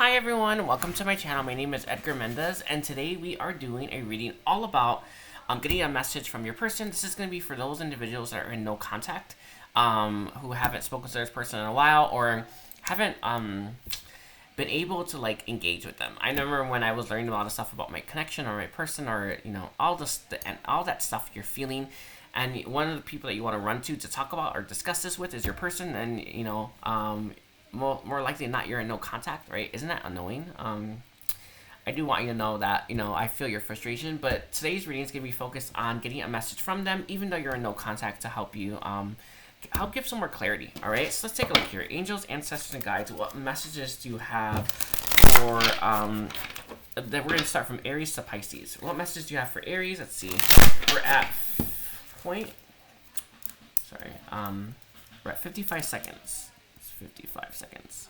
Hi everyone, welcome to my channel. My name is Edgar Mendez, and today we are doing a reading all about getting a message from your person. This is going to be for those individuals that are in no contact, who haven't spoken to this person in a while, or haven't been able to like engage with them. I remember when I was learning a lot of stuff about my connection or my person, or all this and all that stuff you're feeling. And one of the people that you want to run to talk about or discuss this with is your person, and more likely than not, you're in no contact, right? Isn't that annoying? I do want you to know that, I feel your frustration, but today's reading is going to be focused on getting a message from them, even though you're in no contact, to help you, help give some more clarity, all right? So let's take a look here. Angels, ancestors, and guides, what messages do you have for, that we're going to start from Aries to Pisces. What messages do you have for Aries? Let's see. We're at we're at 55 seconds. 55 seconds.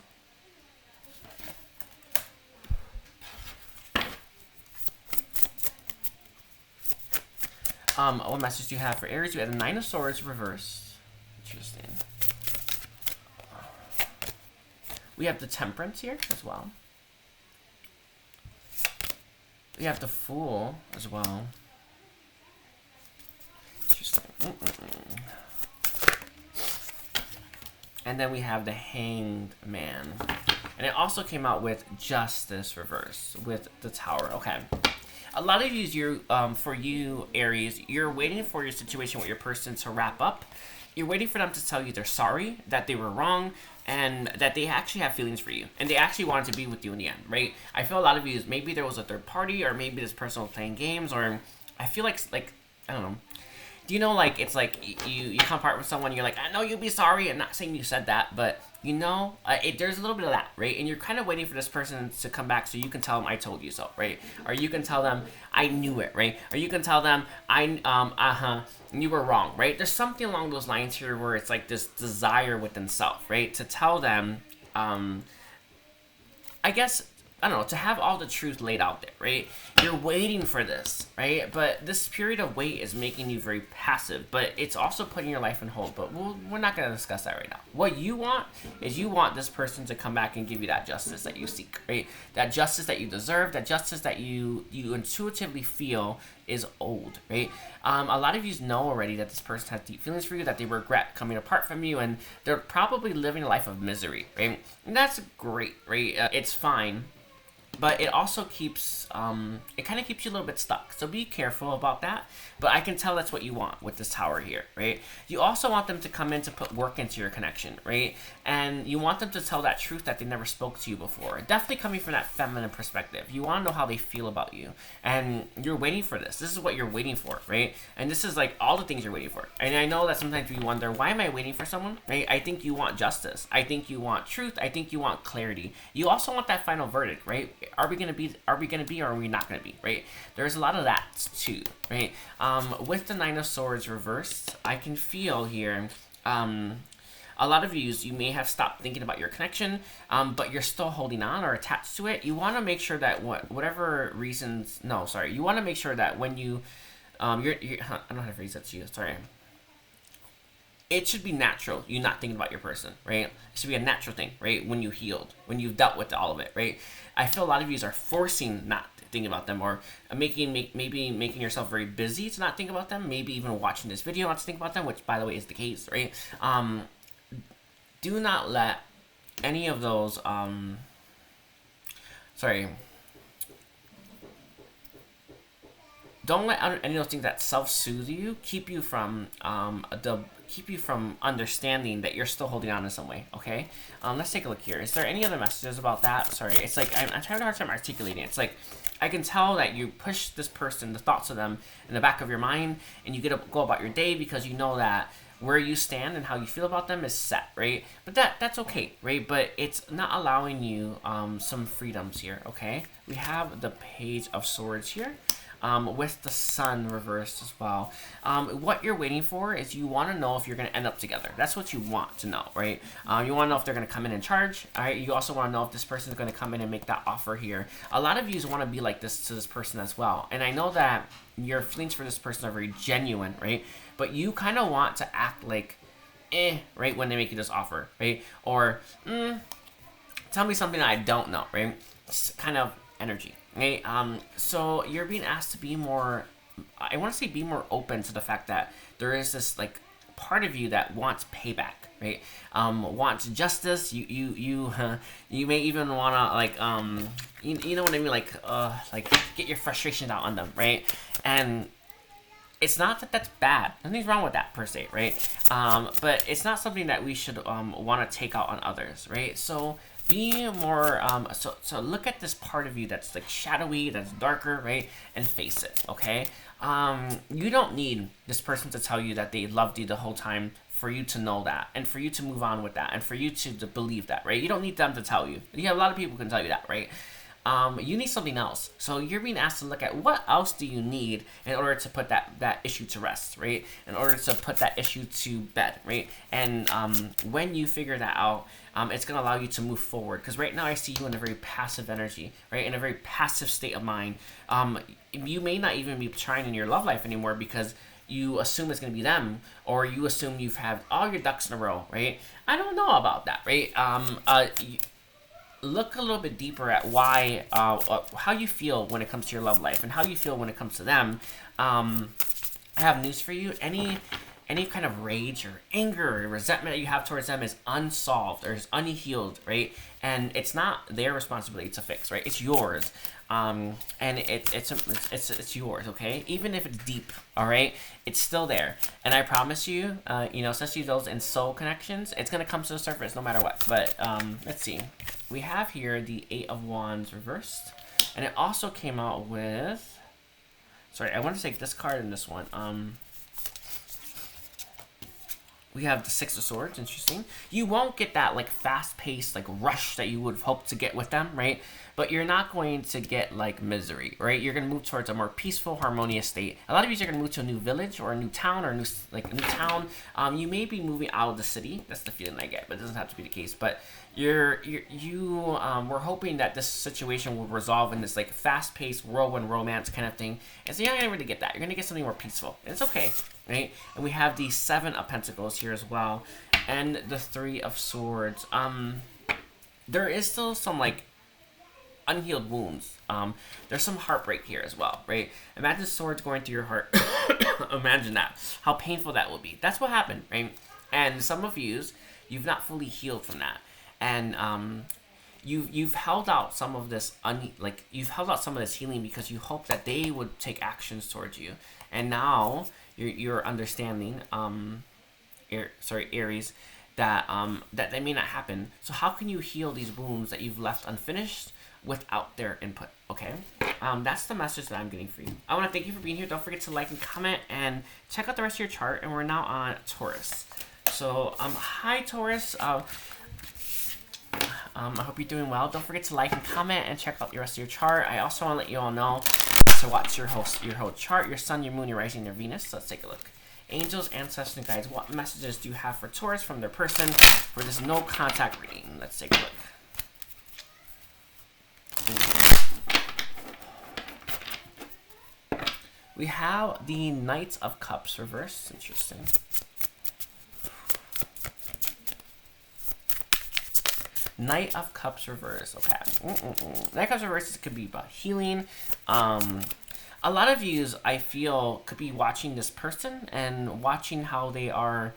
What message do you have for Aries? We have the Nine of Swords reversed. Interesting. We have the Temperance here as well. We have the Fool as well. Interesting. And then we have the Hanged Man. And it also came out with Justice reverse with the Tower. Okay. A lot of you, for you, Aries, you're waiting for your situation with your person to wrap up. You're waiting for them to tell you they're sorry, that they were wrong, and that they actually have feelings for you. And they actually wanted to be with you in the end, right? I feel a lot of you, maybe there was a third party, or maybe this person was playing games, or I feel like, I don't know. Do you know, like, it's like you come apart with someone, you're like, I know you'll be sorry. I'm not saying you said that, but, there's a little bit of that, right? And you're kind of waiting for this person to come back so you can tell them, I told you so, right? Or you can tell them, I knew it, right? Or you can tell them, you were wrong, right? There's something along those lines here where it's like this desire within self, right? To tell them, I guess, I don't know, to have all the truth laid out there, right? You're waiting for this, right? But this period of wait is making you very passive, but it's also putting your life on hold. But we're not going to discuss that right now. What you want is you want this person to come back and give you that justice that you seek, right? That justice that you deserve, that justice that you intuitively feel is owed, right? A lot of you know already that this person has deep feelings for you, that they regret coming apart from you, and they're probably living a life of misery, right? And that's great, right? It's fine. But it also keeps, it kind of keeps you a little bit stuck. So be careful about that. But I can tell that's what you want with this Tower here, right? You also want them to come in to put work into your connection, right? And you want them to tell that truth that they never spoke to you before. Definitely coming from that feminine perspective. You want to know how they feel about you. And you're waiting for this. This is what you're waiting for, right? And this is like all the things you're waiting for. And I know that sometimes we wonder, why am I waiting for someone, right? I think you want justice. I think you want truth. I think you want clarity. You also want that final verdict, right? Are we gonna be, or are we not gonna be, right? There's a lot of that too, right? With the Nine of Swords reversed, I can feel here, a lot of you may have stopped thinking about your connection, but you're still holding on or attached to it. You want to make sure that whatever reasons, you want to make sure that when you, I don't know how to phrase that to you, sorry. It should be natural, you not thinking about your person, right? It should be a natural thing, right? When you healed, when you've dealt with all of it, right? I feel a lot of you are forcing not thinking about them, or maybe making yourself very busy to not think about them, maybe even watching this video not to think about them, which, by the way, is the case, right? Do not let any of those, don't let any of those things that self-soothe you keep you from understanding that you're still holding on in some way, okay? Let's take a look here. Is there any other messages about that? Sorry, it's like I'm having a hard time articulating it. It's like I can tell that you push this person, the thoughts of them, in the back of your mind, and you get to go about your day because you know that where you stand and how you feel about them is set, right? But that's okay, right? But it's not allowing you some freedoms here, okay? We have the Page of Swords here. With the Sun reversed as well. What you're waiting for is you want to know if you're going to end up together. That's what you want to know, right? You want to know if they're going to come in and charge. All right? You also want to know if this person is going to come in and make that offer here. A lot of you want to be like this to this person as well. And I know that your feelings for this person are very genuine, right? But you kind of want to act like, right, when they make you this offer, right? Or, tell me something that I don't know, right? It's kind of energy, right? So you're being asked to be more, I want to say be more open to the fact that there is this like part of you that wants payback, right? Wants justice. You may even wanna like you know what I mean, like get your frustrations out on them, right? And it's not that that's bad. Nothing's wrong with that per se, right? But it's not something that we should want to take out on others, right? So be more so look at this part of you that's like shadowy, that's darker, right? And face it, okay? You don't need this person to tell you that they loved you the whole time for you to know that, and for you to move on with that, and for you to believe that, right? You don't need them to tell you. Yeah, a lot of people can tell you that, right? You need something else. So you're being asked to look at what else do you need in order to put that issue to rest, right? In order to put that issue to bed, right? And when you figure that out, it's going to allow you to move forward. Because right now I see you in a very passive energy, right? In a very passive state of mind. You may not even be trying in your love life anymore because you assume it's going to be them, or you assume you've had all your ducks in a row, right? I don't know about that, right? Look a little bit deeper at why, how you feel when it comes to your love life and how you feel when it comes to them. I have news for you. Any kind of rage or anger or resentment that you have towards them is unsolved or is unhealed, right? And it's not their responsibility to fix, right? It's yours. And it's yours, okay? Even if it's deep, all right? It's still there. And I promise you, especially those in soul connections, it's going to come to the surface no matter what. But let's see. We have here the 8 of Wands reversed. And it also came out with... Sorry, I want to take this card and this one. We have the 6 of Swords, interesting. You won't get that like fast-paced like rush that you would have hoped to get with them, right? But you're not going to get like misery, right? You're going to move towards a more peaceful, harmonious state. A lot of you are going to move to a new village or a new town or a new town. You may be moving out of the city. That's the feeling I get, but it doesn't have to be the case. But we're hoping that this situation will resolve in this like fast-paced whirlwind romance kind of thing. And so you're not going to really get that. You're going to get something more peaceful. And it's okay, right? And we have the 7 of Pentacles here as well, and the 3 of Swords. There is still some like unhealed wounds. There's some heartbreak here as well, right? Imagine swords going through your heart. Imagine that. How painful that would be. That's what happened, right? And some of you've not fully healed from that. And you've held out some of this you've held out some of this healing because you hope that they would take actions towards you. And now you're understanding, Aries, that that may not happen. So how can you heal these wounds that you've left unfinished without their input? Okay, that's the message that I'm getting for you. I want to thank you for being here. Don't forget to like and comment and check out the rest of your chart. And we're now on Taurus. So hi Taurus. I hope you're doing well. Don't forget to like and comment and check out the rest of your chart. I also want to let you all know to watch your whole chart, your sun, your moon, your rising, your Venus. So let's take a look. Angels, ancestors, and guides, what messages do you have for Taurus from their person for this no contact reading? Let's take a look. We have the Knight of Cups reversed. Interesting. Knight of Cups reverse. Okay. Knight of Cups reverse could be about healing. A lot of yous, I feel, could be watching this person and watching how they are,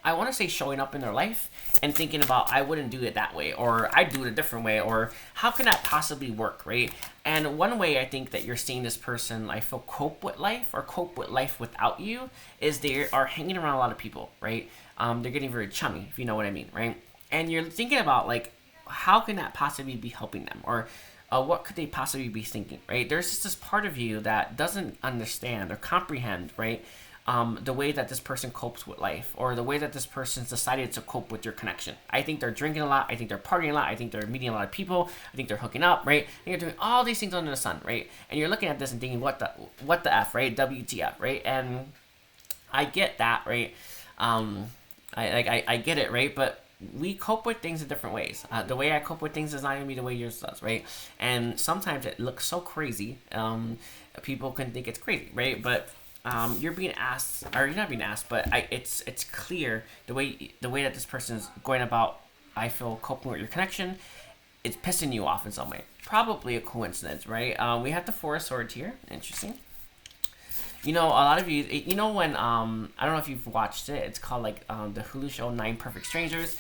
I want to say, showing up in their life and thinking about, I wouldn't do it that way, or I'd do it a different way, or how can that possibly work, right? And one way I think that you're seeing this person, I feel, cope with life or cope with life without you is they are hanging around a lot of people, right? They're getting very chummy, if you know what I mean, right? And you're thinking about, like, how can that possibly be helping them? Or what could they possibly be thinking, right? There's just this part of you that doesn't understand or comprehend, right? The way that this person copes with life, or the way that this person's decided to cope with your connection. I think they're drinking a lot. I think they're partying a lot. I think they're meeting a lot of people. I think they're hooking up, right? And you're doing all these things under the sun, right? And you're looking at this and thinking, what the F, right? WTF, right? And I get that, right? I get it, right? But we cope with things in different ways. The way I cope with things is not going to be the way yours does, right? And sometimes it looks so crazy. People can think it's crazy, right? But you're being asked, or you're not being asked, but it's clear the way that this person is going about, I feel, coping with your connection it's pissing you off in some way. Probably a coincidence, right? We have the Four of Swords here. Interesting. You know, a lot of you, you know, when I don't know if you've watched it. It's called like the Hulu show Nine Perfect Strangers,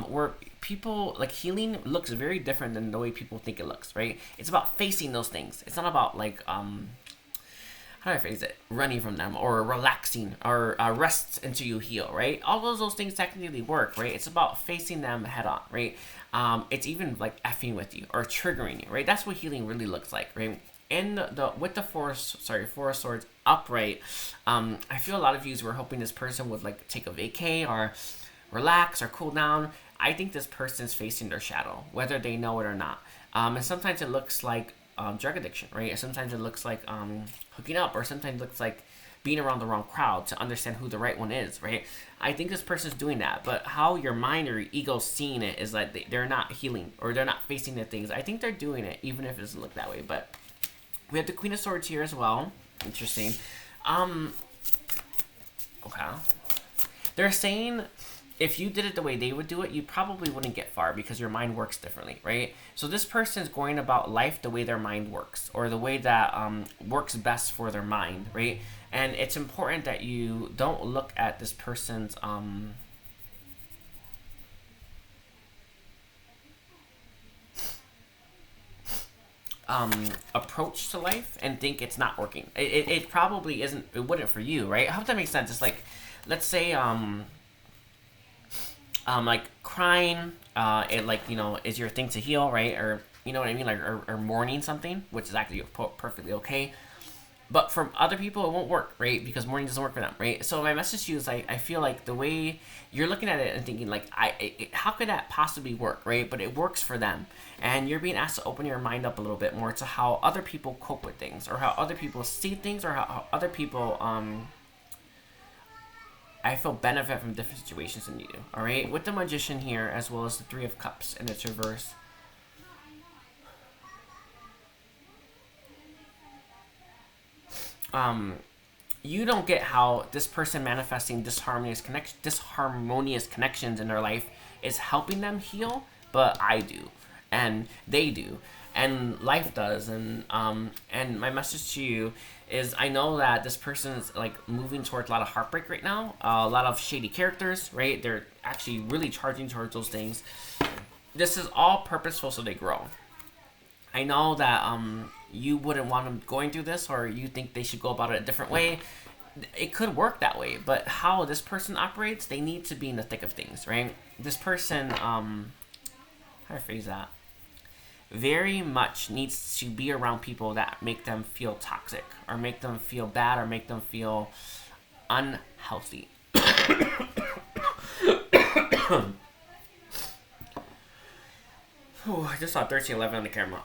where people like healing looks very different than the way people think it looks, right? It's about facing those things. It's not about like how do I phrase it? Running from them or relaxing or rest until you heal, right? All those things technically work, right? It's about facing them head on, right? It's even like effing with you or triggering you, right? That's what healing really looks like, right? And with the Four of Swords upright, I feel a lot of you were hoping this person would like take a vacay or relax or cool down. I think this person's facing their shadow, whether they know it or not. And sometimes it looks like drug addiction, right? Sometimes it looks like hooking up, or sometimes it looks like being around the wrong crowd to understand who the right one is, right? I think this person's doing that, but how your mind or your ego's seeing it is like they're not healing or they're not facing the things. I think they're doing it, even if it doesn't look that way. But we have the Queen of Swords here as well. Interesting. Okay. They're saying if you did it the way they would do it, you probably wouldn't get far because your mind works differently, right? So this person is going about life the way their mind works, or the way that works best for their mind, right? And it's important that you don't look at this person's approach to life and think it's not working. It probably isn't. It wouldn't for you, right? I hope that makes sense. It's like, let's say like crying, it like, you know, is your thing to heal, right? Or you know what I mean, like or mourning something, which is actually perfectly okay. But for other people, it won't work, right? Because mourning doesn't work for them, right? So my message to you is like, I feel like the way you're looking at it and thinking like, how could that possibly work, right? But it works for them, and you're being asked to open your mind up a little bit more to how other people cope with things, or how other people see things, or how other people I feel benefit from different situations than you do. All right, with the Magician here, as well as the Three of Cups in its reverse. You don't get how this person manifesting disharmonious connections in their life is helping them heal, but I do, and they do, and life does, and my message to you is I know that this person is like moving towards a lot of heartbreak right now, a lot of shady characters, right? They're actually really charging towards those things. This is all purposeful so they grow. I know that you wouldn't want them going through this, or you think they should go about it a different way. It could work that way, but how this person operates, they need to be in the thick of things, right? This person, how do I phrase that? Very much needs to be around people that make them feel toxic, or make them feel bad, or make them feel unhealthy. Ooh, I just saw 1311 on the camera.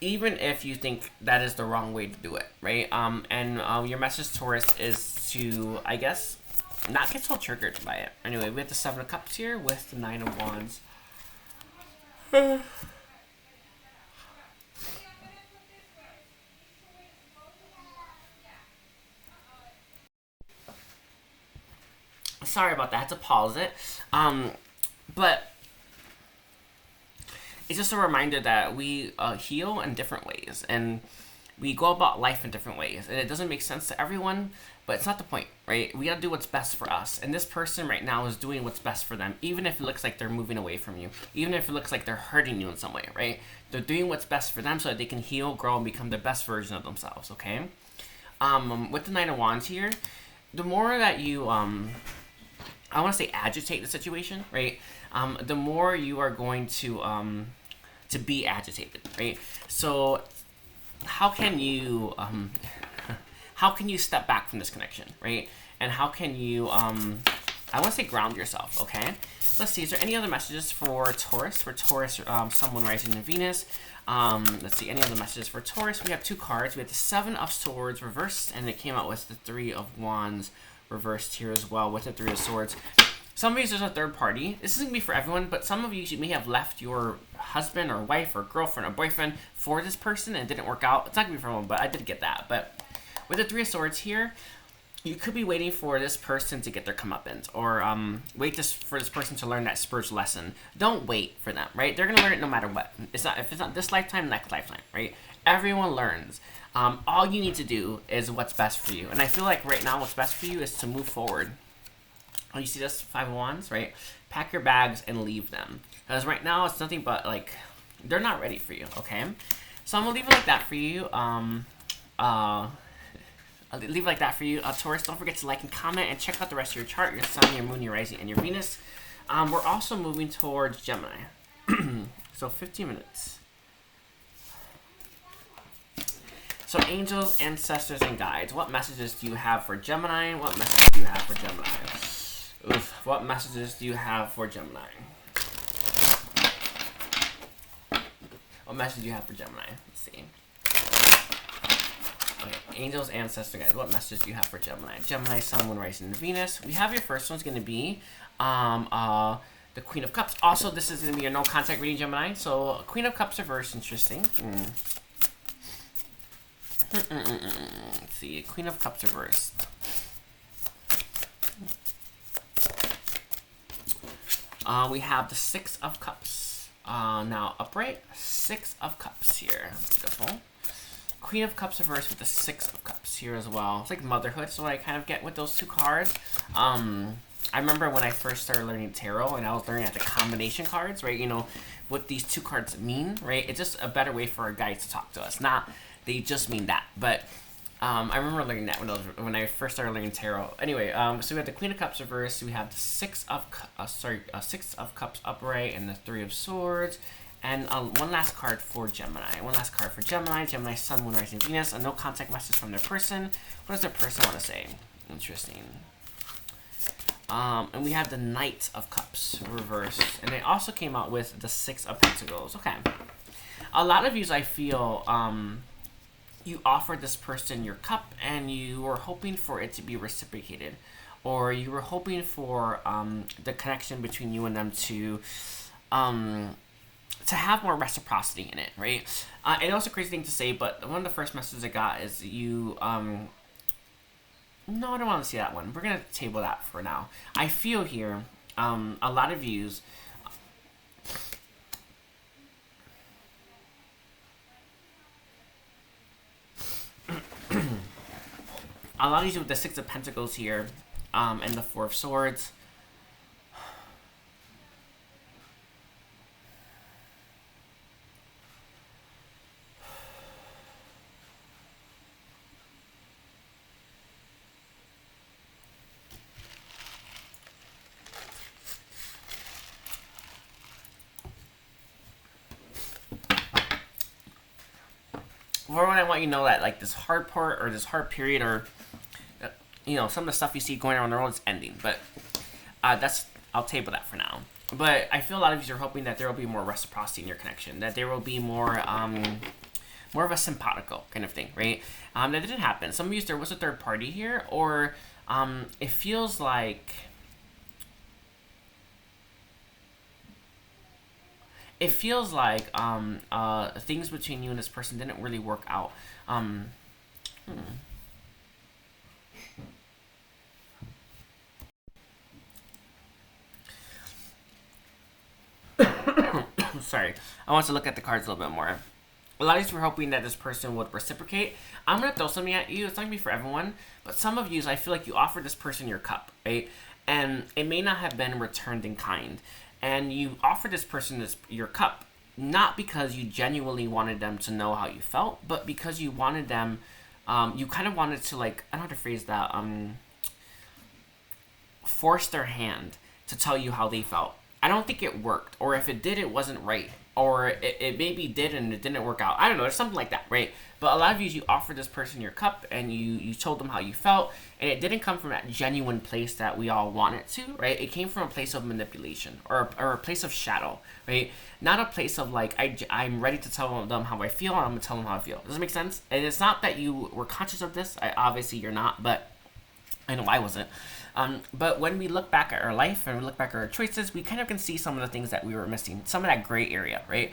Even if you think that is the wrong way to do it, right? And your message, Taurus, is to, I guess, not get so triggered by it. Anyway, we have the Seven of Cups here with the Nine of Wands. Sorry about that. I had to pause it. But it's just a reminder that we heal in different ways, and we go about life in different ways, and it doesn't make sense to everyone, but it's not the point, right? We gotta do what's best for us, and this person right now is doing what's best for them, even if it looks like they're moving away from you, even if it looks like they're hurting you in some way, right? They're doing what's best for them so that they can heal, grow, and become the best version of themselves, okay? With the Nine of Wands here, the more that you, I want to say agitate the situation, right? The more you are going to be agitated, right? So how can you step back from this connection, right? And how can you I want to say ground yourself, okay? Let's see, is there any other messages for Taurus? For Taurus, someone rising in Venus. Let's see, any other messages for Taurus? We have two cards. We have the Seven of Swords reversed, and it came out with the Three of Wands reversed here as well with the Three of Swords. Some of you, there's a third party. This isn't going to be for everyone, but some of you may have left your husband or wife or girlfriend or boyfriend for this person and it didn't work out. It's not going to be for everyone, but I did get that. But with the Three of Swords here, you could be waiting for this person to get their comeuppance, or for this person to learn that spiritual lesson. Don't wait for them, right? They're gonna learn it no matter what. If it's not this lifetime, next lifetime, right? Everyone learns. All you need to do is what's best for you, and I feel like right now what's best for you is to move forward. Oh, you see this 5 of Wands, right? Pack your bags and leave them, because right now it's nothing but like they're not ready for you. Okay, so I'm gonna leave it like that for you. I'll leave it like that for you. Taurus, don't forget to like and comment and check out the rest of your chart, your sun, your moon, your rising, and your Venus. We're also moving towards Gemini. So 15 minutes. So angels, ancestors, and guides. What messages do you have for Gemini? What messages do you have for Gemini? Oof. What messages do you have for Gemini? What message do you have for Gemini? Let's see. Okay, angels, ancestor, guys. What message do you have for Gemini? Gemini, sun, moon, rising, and Venus. We have your first one's going to be the Queen of Cups. Also, this is going to be a no contact reading, Gemini. So, Queen of Cups reverse, interesting. Let's see, Queen of Cups reverse. We have the Six of Cups. Now, upright, Six of Cups here. Beautiful. Queen of Cups reversed with the Six of Cups here as well. It's like motherhood, so I kind of get with those two cards. I remember when I first started learning tarot, and I was learning at the combination cards, right? You know, what these two cards mean, right? It's just a better way for our guides to talk to us. Not they just mean that, but I remember learning that when I first started learning tarot. Anyway, so we have the Queen of Cups reversed. We have the Six of Cups upright, and the Three of Swords. And one last card for Gemini. Gemini, sun, moon, rising, Venus. A no contact message from their person. What does their person want to say? Interesting. And we have the Knight of Cups reversed. And they also came out with the Six of Pentacles. Okay. A lot of you, I feel, you offered this person your cup and you were hoping for it to be reciprocated. Or you were hoping for the connection between you and them to have more reciprocity in it, right? And also a crazy thing to say, but one of the first messages I got is you, no, I don't want to see that one. We're going to table that for now. I feel here, a lot of views, a lot of you with the Six of Pentacles here, and the Four of Swords. Everyone, I want you to know that like this hard part or this hard period or you know some of the stuff you see going around the world is ending, but I'll table that for now. But I feel a lot of you are hoping that there will be more reciprocity in your connection, that there will be more of a simpatico kind of thing, right? That didn't happen. Some of you there was a third party here, or it feels like things between you and this person didn't really work out. Sorry, I want to look at the cards a little bit more. A lot of you were hoping that this person would reciprocate. I'm going to throw something at you. It's not going to be for everyone, but some of you, I feel like you offered this person your cup, right? And it may not have been returned in kind. And you offered this person your cup, not because you genuinely wanted them to know how you felt, but because you wanted them, you kind of wanted to, like, I don't know how to phrase that, force their hand to tell you how they felt. I don't think it worked, or if it did, it wasn't right, or it maybe did and it didn't work out. I don't know, there's something like that, right? But a lot of you offered this person your cup and you told them how you felt, and it didn't come from that genuine place that we all want it to, right? It came from a place of manipulation or a place of shadow, right? Not a place of like, I'm ready to tell them how I feel, and I'm going to tell them how I feel. Does it make sense? And it's not that you were conscious of this. Obviously you're not, but I know I wasn't. But when we look back at our life and we look back at our choices, we kind of can see some of the things that we were missing, some of that gray area, right?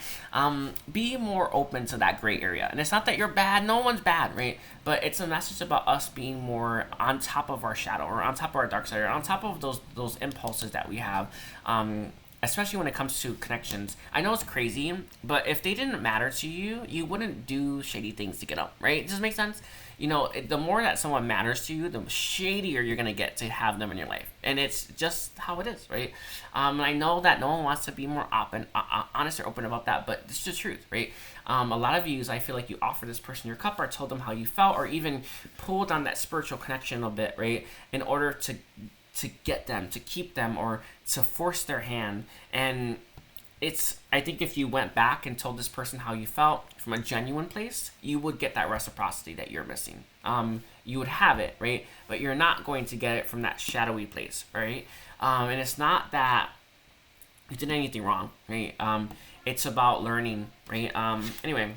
Be more open to that gray area. And it's not that you're bad, no one's bad, right? But it's a message about us being more on top of our shadow, or on top of our dark side, or on top of those impulses that we have. Especially when it comes to connections. I know it's crazy, but if they didn't matter to you, you wouldn't do shady things to get up, right? Does this make sense? You know, the more that someone matters to you, the shadier you're going to get to have them in your life. And it's just how it is, right? And I know that no one wants to be more honest or open about that, but it's the truth, right? A lot of you, I feel like you offer this person your cup or told them how you felt, or even pulled on that spiritual connection a bit, right? In order to get them, to keep them, or to force their hand. And I think if you went back and told this person how you felt from a genuine place, you would get that reciprocity that you're missing. You would have it, right? But you're not going to get it from that shadowy place, right? And it's not that you did anything wrong, right? It's about learning, right? Anyway,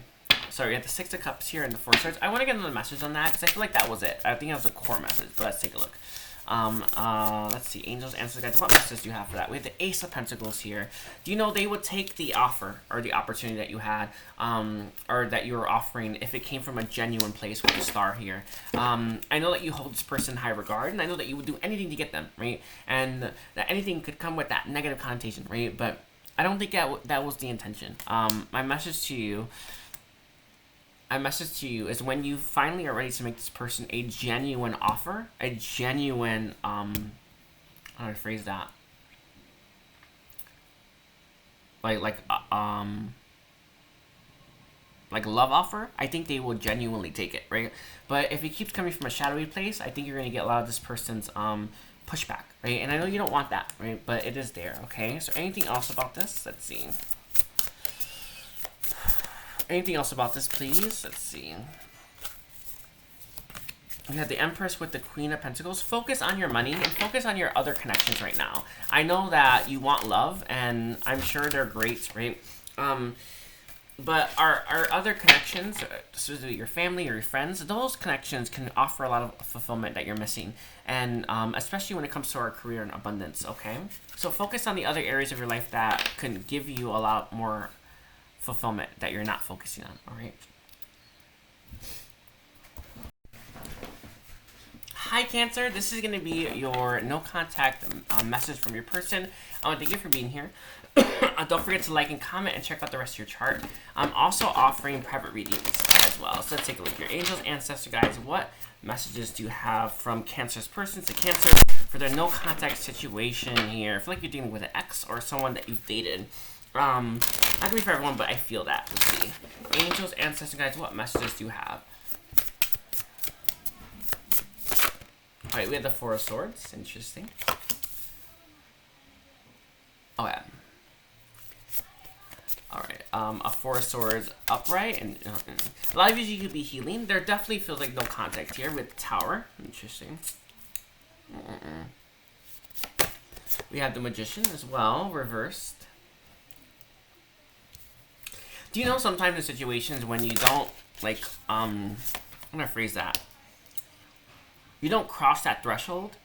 sorry, we have the Six of Cups here and the Four of Swords. I want to get another message on that because I feel like that was it. I think that was a core message, but let's take a look. Let's see, angels, answers, guys. What message do you have for that? We have the Ace of Pentacles here. Do you know they would take the offer or the opportunity that you had, or that you were offering if it came from a genuine place with the Star here? I know that you hold this person in high regard, and I know that you would do anything to get them, right? And that anything could come with that negative connotation, right? But I don't think that was the intention. My message to you is when you finally are ready to make this person a genuine offer, a genuine, how do I phrase that? Like love offer, I think they will genuinely take it, right? But if it keeps coming from a shadowy place, I think you're going to get a lot of this person's pushback, right? And I know you don't want that, right? But it is there, okay? So anything else about this? Let's see. Anything else about this, please? Let's see. We have the Empress with the Queen of Pentacles. Focus on your money and focus on your other connections right now. I know that you want love, and I'm sure they're great, right? But our other connections, specifically your family or your friends, those connections can offer a lot of fulfillment that you're missing. And especially when it comes to our career and abundance, okay? So focus on the other areas of your life that can give you a lot more fulfillment that you're not focusing on, all right? Hi, Cancer. This is going to be your no contact message from your person. I want to thank you for being here. Don't forget to like and comment and check out the rest of your chart. I'm also offering private readings as well. So let's take a look here. Angels, ancestor guides, what messages do you have from Cancer's person to Cancer for their no contact situation here? I feel like you're dealing with an ex or someone that you've dated. Not gonna be for everyone, but I feel that. Let's see. Angels, ancestors, guys, what messages do you have? Alright, we have the Four of Swords. Interesting. Oh, yeah. Alright, a Four of Swords upright. And a lot of you could be healing. There definitely feels like no contact here with Tower. Interesting. We have the Magician as well, reversed. Do you know sometimes in situations when you don't, like, I'm gonna phrase that. You don't cross that threshold.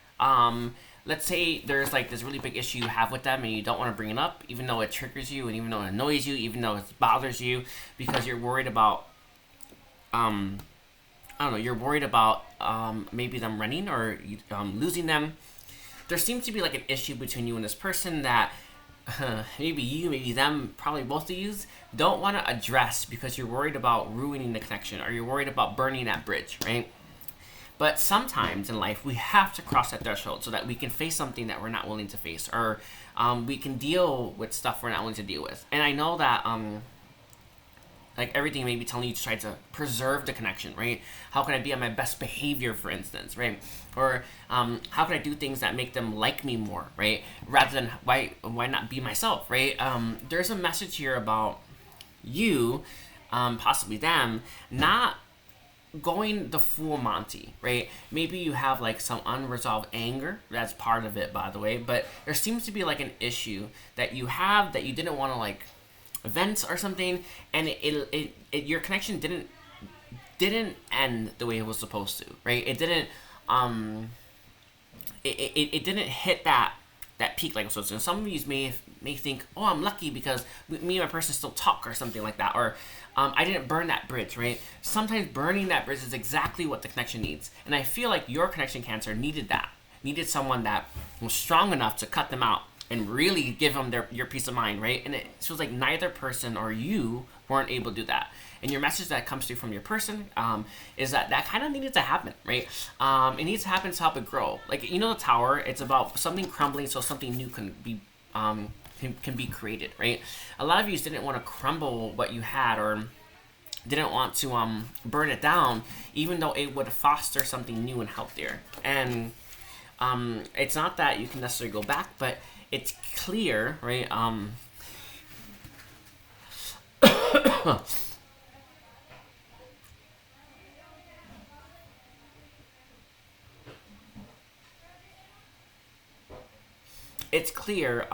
Let's say there's, like, this really big issue you have with them and you don't want to bring it up, even though it triggers you and even though it annoys you, even though it bothers you, because you're worried about, I don't know, you're worried about maybe them running or losing them. There seems to be, like, an issue between you and this person that maybe you, maybe them, probably both of you don't want to address because you're worried about ruining the connection or you're worried about burning that bridge, right? But sometimes in life we have to cross that threshold so that we can face something that we're not willing to face, or we can deal with stuff we're not willing to deal with. And I know that like everything may be telling you to try to preserve the connection, right? How can I be on my best behavior, for instance, right? Or how can I do things that make them like me more, right? Rather than why not be myself, right? There's a message here about you, possibly them, not going the full Monty, right? Maybe you have like some unresolved anger. That's part of it, by the way. But there seems to be like an issue that you have that you didn't want to like vent or something, and your connection didn't end the way it was supposed to, right? It it didn't hit that peak like it was supposed to. And some of you may think, oh, I'm lucky because me and my person still talk or something like that, or I didn't burn that bridge, right? Sometimes burning that bridge is exactly what the connection needs. And I feel like your connection, Cancer, needed that. Needed someone that was strong enough to cut them out and really give them your peace of mind, right? And it feels like neither person or you weren't able to do that. And your message that comes through from your person is that kind of needed to happen, right? It needs to happen to help it grow. Like, you know, the tower, it's about something crumbling so something new can be can be created, right? A lot of you didn't want to crumble what you had, or didn't want to burn it down, even though it would foster something new and healthier. And it's not that you can necessarily go back, but it's clear, right? It's clear.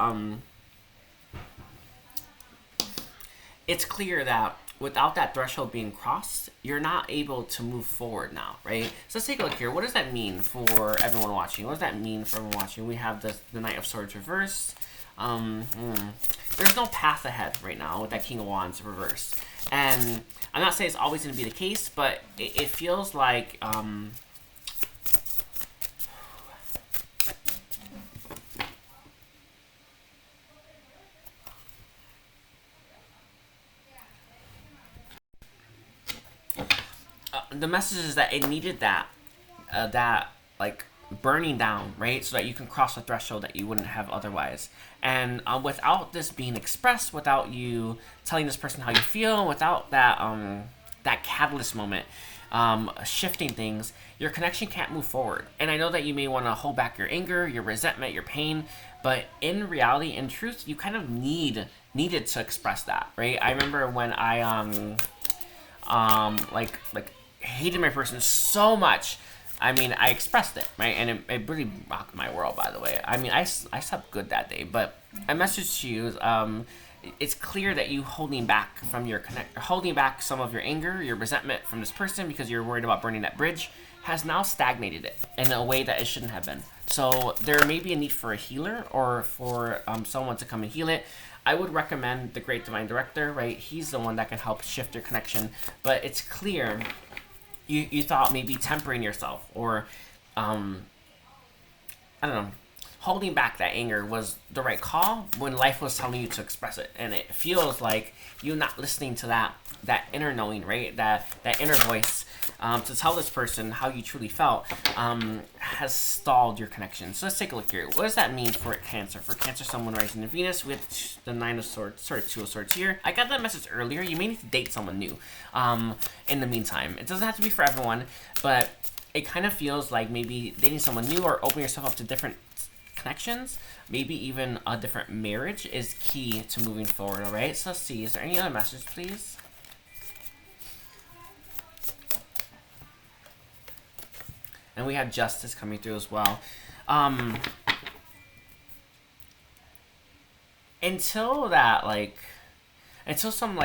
It's clear that without that threshold being crossed, you're not able to move forward now, right? So let's take a look here. What does that mean for everyone watching? What does that mean for everyone watching? We have the Knight of Swords reversed. There's no path ahead right now with that King of Wands reversed. And I'm not saying it's always going to be the case, but it feels like... the message is that it needed that like burning down, right, so that you can cross the threshold that you wouldn't have otherwise. And without this being expressed, without you telling this person how you feel, without that that catalyst moment shifting things, your connection can't move forward. And I know that you may want to hold back your anger, your resentment, your pain, but in reality, in truth, you kind of needed to express that, right? I remember when I like hated my person so much. I mean, I expressed it, right? And it really rocked my world, by the way. I mean, I slept good that day, but I messaged to you, it's clear that you holding back some of your anger, your resentment from this person because you're worried about burning that bridge has now stagnated it in a way that it shouldn't have been. So there may be a need for a healer or for someone to come and heal it. I would recommend the Great Divine Director, right? He's the one that can help shift your connection. But it's clear you thought maybe tempering yourself or, I don't know, holding back that anger was the right call when life was telling you to express it. And it feels like you're not listening to that inner knowing, right? That inner voice to tell this person how you truly felt has stalled your connection. So let's take a look here. What does that mean for Cancer? For Cancer, someone rising in Venus with the Nine of Swords, Two of Swords here. I got that message earlier. You may need to date someone new in the meantime. It doesn't have to be for everyone, but it kind of feels like maybe dating someone new or opening yourself up to different connections, maybe even a different marriage is key to moving forward, all right? So let's see. Is there any other message, please? And we have Justice coming through as well. Until some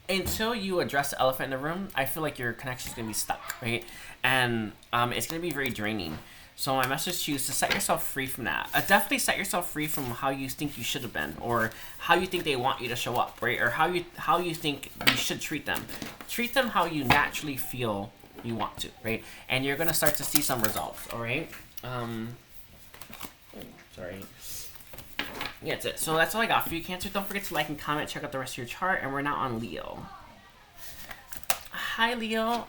until you address the elephant in the room, I feel like your connection is going to be stuck, right? And it's going to be very draining. So my message to you is to set yourself free from that. Definitely set yourself free from how you think you should have been, or how you think they want you to show up, right? Or how you think you should treat them. Treat them how you naturally feel you want to, right? And you're going to start to see some results, all right? Sorry. Yeah, that's it. So that's all I got for you, Cancer. Don't forget to like and comment, check out the rest of your chart, and we're now on Leo. Hi, Leo.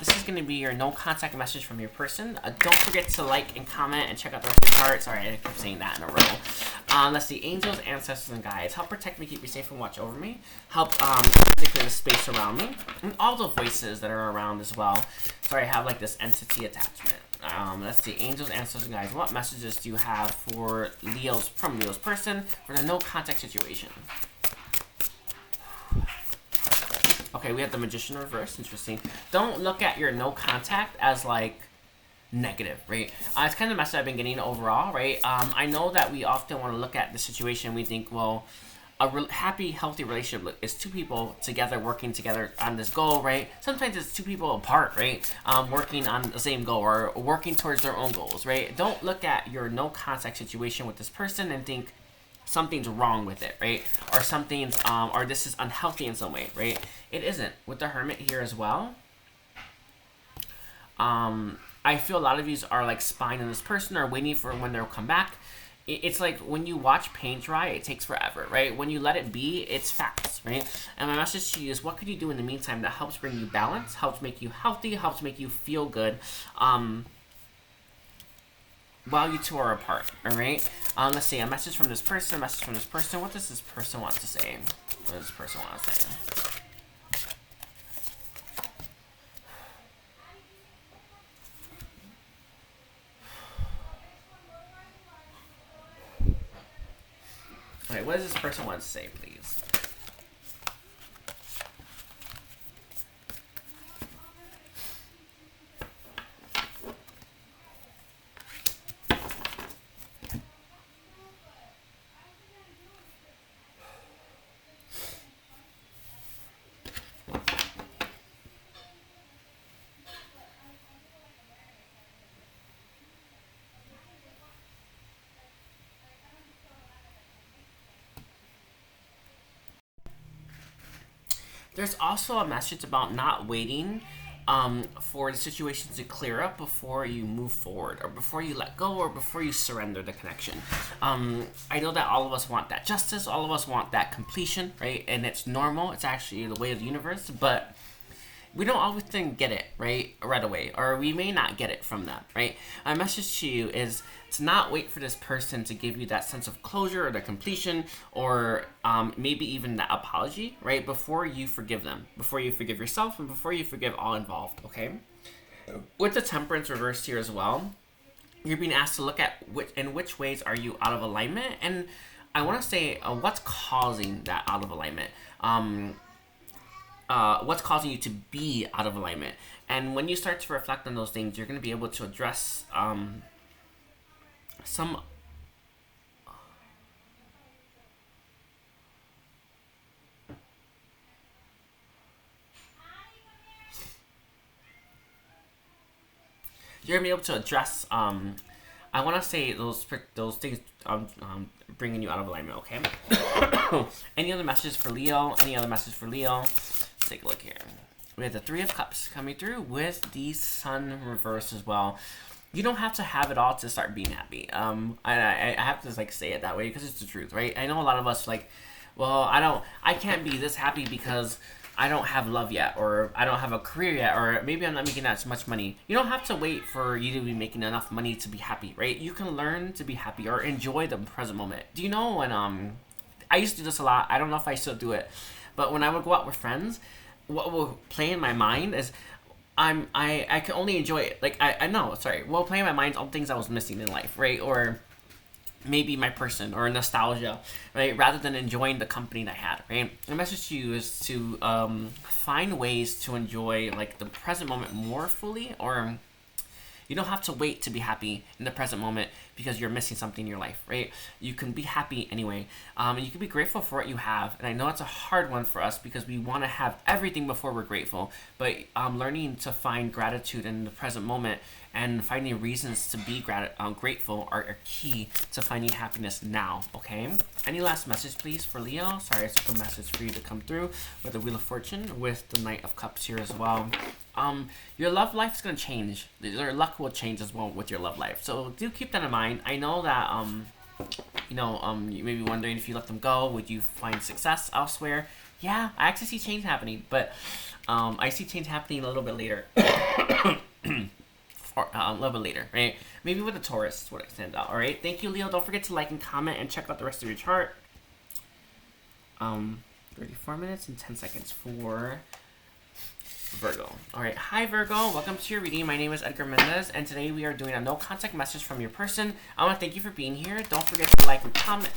This is going to be your no contact message from your person. Don't forget to like and comment and check out the rest of your chart. Sorry, I kept saying that in a row. Let's see. Angels, ancestors, and guides. Help protect me, keep me safe, and watch over me. Help clear the space around me. And all the voices that are around as well. Sorry, I have like this entity attachment. Let's see. Angels, ancestors, and guides. What messages do you have for Leo's person for the no contact situation? Okay, we have the Magician reverse. Interesting. Don't look at your no contact as like negative, right? It's kind of the message I've been getting overall, right? I know that we often want to look at the situation. We think, well, happy, healthy relationship is two people together working together on this goal, right? Sometimes it's two people apart, right? Working on the same goal or working towards their own goals, right? Don't look at your no contact situation with this person and think something's wrong with it, right? Or something's or this is unhealthy in some way, right? It isn't. With the Hermit here as well, I feel a lot of you are like spying on this person or waiting for when they'll come back. It's like when you watch paint dry, it takes forever, right? When you let it be, it's fast, right? And my message to you is, what could you do in the meantime that helps bring you balance, helps make you healthy, helps make you feel good, while you two are apart, all right? Let's see, a message from this person, a message from this person. What does this person want to say? What does this person want to say? All right, what does this person want to say, please? There's also a message about not waiting for the situation to clear up before you move forward, or before you let go, or before you surrender the connection. I know that all of us want that justice, all of us want that completion, right? And it's normal, it's actually the way of the universe, but we don't always get it, right away, or we may not get it from them, right? My message to you is to not wait for this person to give you that sense of closure or the completion, or maybe even that apology, right? Before you forgive them, before you forgive yourself, and before you forgive all involved, okay? With the Temperance reversed here as well, you're being asked to look at which ways are you out of alignment, and I want to say what's causing that out of alignment. What's causing you to be out of alignment. And when you start to reflect on those things, you're going to be able to address some you're going to be able to address I want to say those things bringing you out of alignment, okay? Any other messages for Leo? Any other message for Leo? Let's take a look here. We have the Three of Cups coming through with the Sun reverse as well. You don't have to have it all to start being happy. I have to like say it that way because it's the truth, right? I know a lot of us like, well, I can't be this happy because I don't have love yet, or I don't have a career yet, or maybe I'm not making that much money. You don't have to wait for you to be making enough money to be happy, right? You can learn to be happy or enjoy the present moment. Do you know when I used to do this a lot. I don't know if I still do it, but when I would go out with friends, what will play in my mind is I can only enjoy it. Like I know, sorry. What will play in my mind all things I was missing in life, right? Or maybe my person, or nostalgia, right? Rather than enjoying the company that I had, right? The message to you is to find ways to enjoy like the present moment more fully, or you don't have to wait to be happy in the present moment because you're missing something in your life, right? You can be happy anyway, and you can be grateful for what you have. And I know it's a hard one for us because we want to have everything before we're grateful, but learning to find gratitude in the present moment and finding reasons to be grateful are key to finding happiness now, okay? Any last message, please, for Leo? Sorry, I took a message for you to come through with the Wheel of Fortune, with the Knight of Cups here as well. Your love life is going to change. Your luck will change as well with your love life. So do keep that in mind. I know that, you may be wondering, if you let them go, would you find success elsewhere? Yeah, I actually see change happening, but I see change happening a little bit later. Or a little bit later, right? Maybe with a Taurus is what I stand out. All right, thank you, Leo. Don't forget to like and comment and check out the rest of your chart. 34 minutes and 10 seconds for Virgo. All right, hi Virgo, welcome to your reading. My name is Edgar Mendez, and today we are doing a no contact message from your person. I want to thank you for being here. Don't forget to like and comment.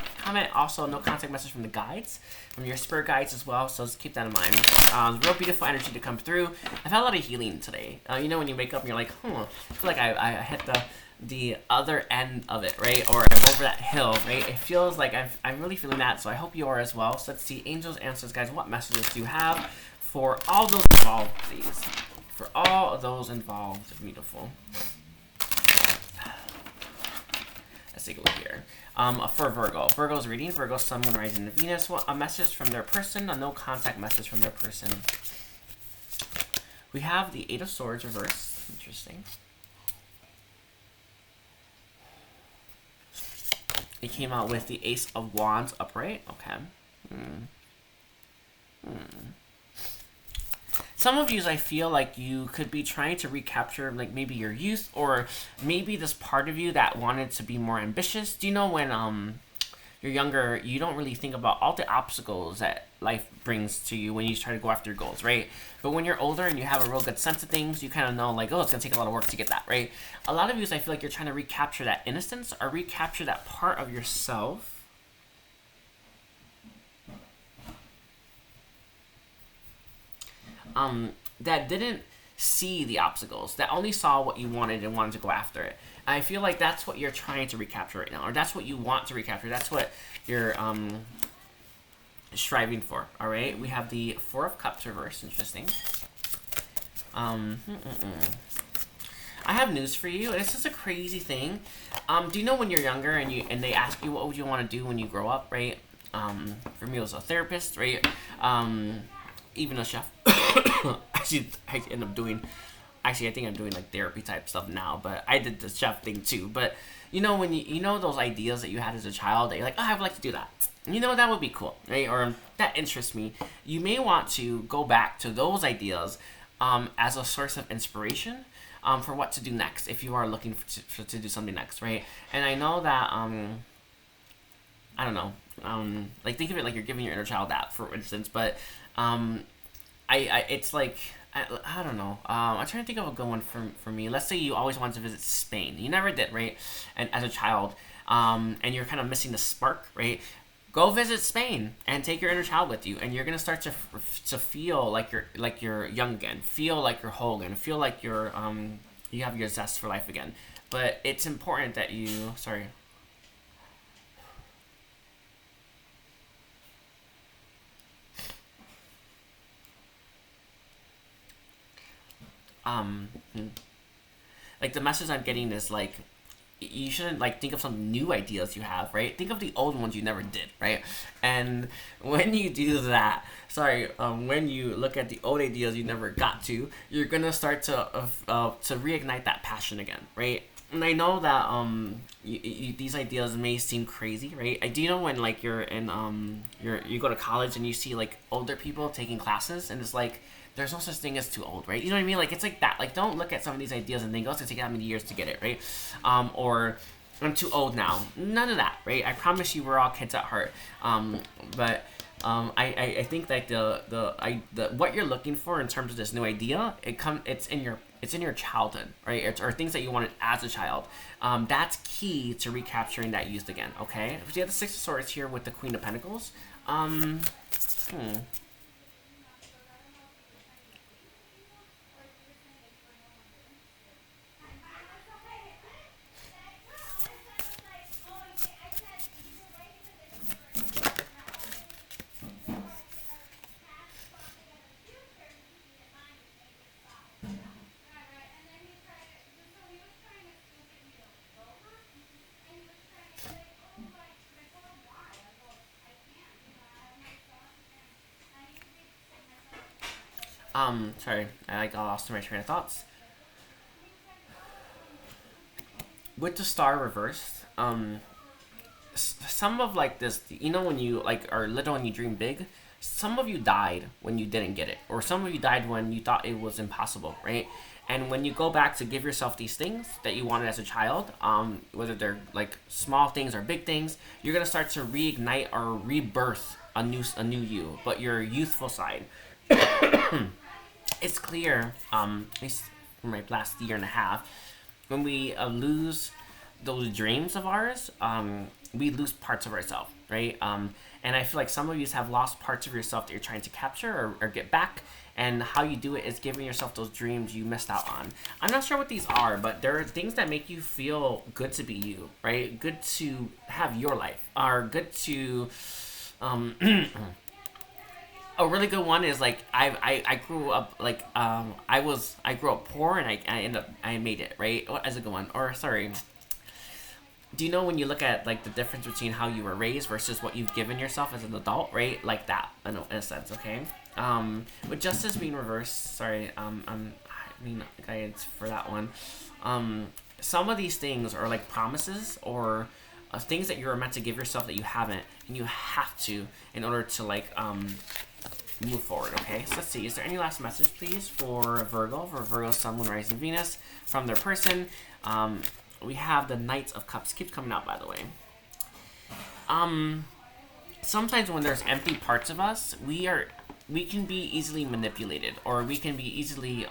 Also, no contact message from the guides, from your spirit guides as well. So just keep that in mind. Real beautiful energy to come through. I've had a lot of healing today. When you wake up and you're like, I feel like I hit the other end of it, right? Or I'm over that hill, right? It feels like I'm really feeling that, so I hope you are as well. So let's see, angels, answers, guys. What messages do you have for all those involved, please? For all of those involved. Beautiful. Let's take a look here. For Virgo. Virgo's reading. Virgo, Sun, Moon, Rising, and Venus. What, a message from their person. A no contact message from their person. We have the Eight of Swords reversed. Interesting. It came out with the Ace of Wands upright. Okay. Some of you, I feel like you could be trying to recapture, like, maybe your youth, or maybe this part of you that wanted to be more ambitious. Do you know when you're younger, you don't really think about all the obstacles that life brings to you when you try to go after your goals, right? But when you're older and you have a real good sense of things, you kind of know, like, oh, it's going to take a lot of work to get that, right? A lot of you, I feel like you're trying to recapture that innocence or recapture that part of yourself that didn't see the obstacles, that only saw what you wanted and wanted to go after it. I feel like that's what you're trying to recapture right now, or that's what you want to recapture. That's what you're striving for. All right, we have the Four of Cups reversed. Interesting. I have news for you. It's just a crazy thing. Do you know when you're younger and they ask you what would you want to do when you grow up, right? For me, it was a therapist, right? Even a chef. Actually, I end up doing. Actually, I think I'm doing like therapy type stuff now, but I did the chef thing too. But you know when you know those ideas that you had as a child that you're like, oh, I would like to do that. You know, that would be cool, right? Or that interests me. You may want to go back to those ideas as a source of inspiration for what to do next if you are looking to do something next, right? And I know that I don't know, like think of it like you're giving your inner child that, for instance, but it's like, I don't know. I'm trying to think of a good one for me. Let's say you always wanted to visit Spain. You never did, right? And as a child, and you're kind of missing the spark, right? Go visit Spain and take your inner child with you, and you're gonna start to feel like you're young again. Feel like you're whole again. Feel like you're you have your zest for life again. But it's important that you. Sorry. Like the message I'm getting is like, you shouldn't like think of some new ideas you have, right? Think of the old ones you never did, right? And when you do that, when you look at the old ideas you never got to, you're gonna start to reignite that passion again, right? And I know that these ideas may seem crazy, right? Do you know when like you're in you go to college and you see like older people taking classes, and it's like, there's no such thing as too old, right? You know what I mean? Like, it's like that. Like, don't look at some of these ideas and think, oh, it's going to take that many years to get it, right? Or, I'm too old now. None of that, right? I promise you we're all kids at heart. But I think that the what you're looking for in terms of this new idea, it's in your childhood, right? Or things that you wanted as a child. That's key to recapturing that youth again, okay? If you have the Six of Swords here with the Queen of Pentacles, sorry, I got lost in my train of thoughts. With the star reversed, some of like this, you know, when you like are little and you dream big, some of you died when you didn't get it, or some of you died when you thought it was impossible, right? And when you go back to give yourself these things that you wanted as a child, whether they're like small things or big things, you're gonna start to reignite or rebirth a new you, but your youthful side. It's clear, at least for my last year and a half, when we lose those dreams of ours, we lose parts of ourselves, right? And I feel like some of you have lost parts of yourself that you're trying to capture or get back. And how you do it is giving yourself those dreams you missed out on. I'm not sure what these are, but there are things that make you feel good to be you, right? Good to have your life, or good to, a really good one is like I grew up like I grew up poor and I made it, right? What is a good one? Or sorry, do you know when you look at like the difference between how you were raised versus what you've given yourself as an adult, right? Like that, in a sense, okay? With justice being reversed, sorry, I mean guidance for that one. Some of these things are like promises or things that you were meant to give yourself that you haven't, and you have to in order to like move forward. Okay, so let's see, is there any last message please for Virgo, Sun, Moon, Rising, Venus from their person? We have the Knights of Cups. Keeps coming out, by the way. Sometimes when there's empty parts of us, we can be easily manipulated, or we can be easily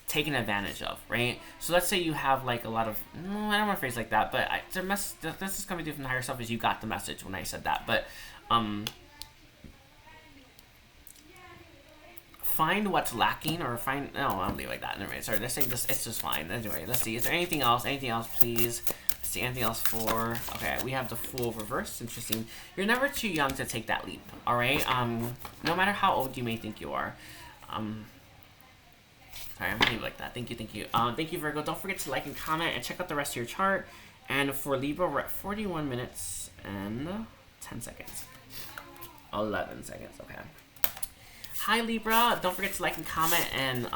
taken advantage of, right? So let's say you have like a lot of, I don't want to phrase like that, but this is coming through from the higher self, is you got the message when I said that, but find what's lacking, or find, no, I'll leave it like that. Anyway, sorry, let's say this, it's just fine. Anyway, let's see, is there anything else, please? Let's see, anything else for, okay, we have the Fool reversed. Interesting. You're never too young to take that leap, all right? No matter how old you may think you are. Sorry, I'm gonna leave it like that. Thank you. Thank you, Virgo. Don't forget to like and comment and check out the rest of your chart. And for Libra, we're at 41 minutes and 10 seconds. 11 seconds, okay. Hi Libra, don't forget to like and comment and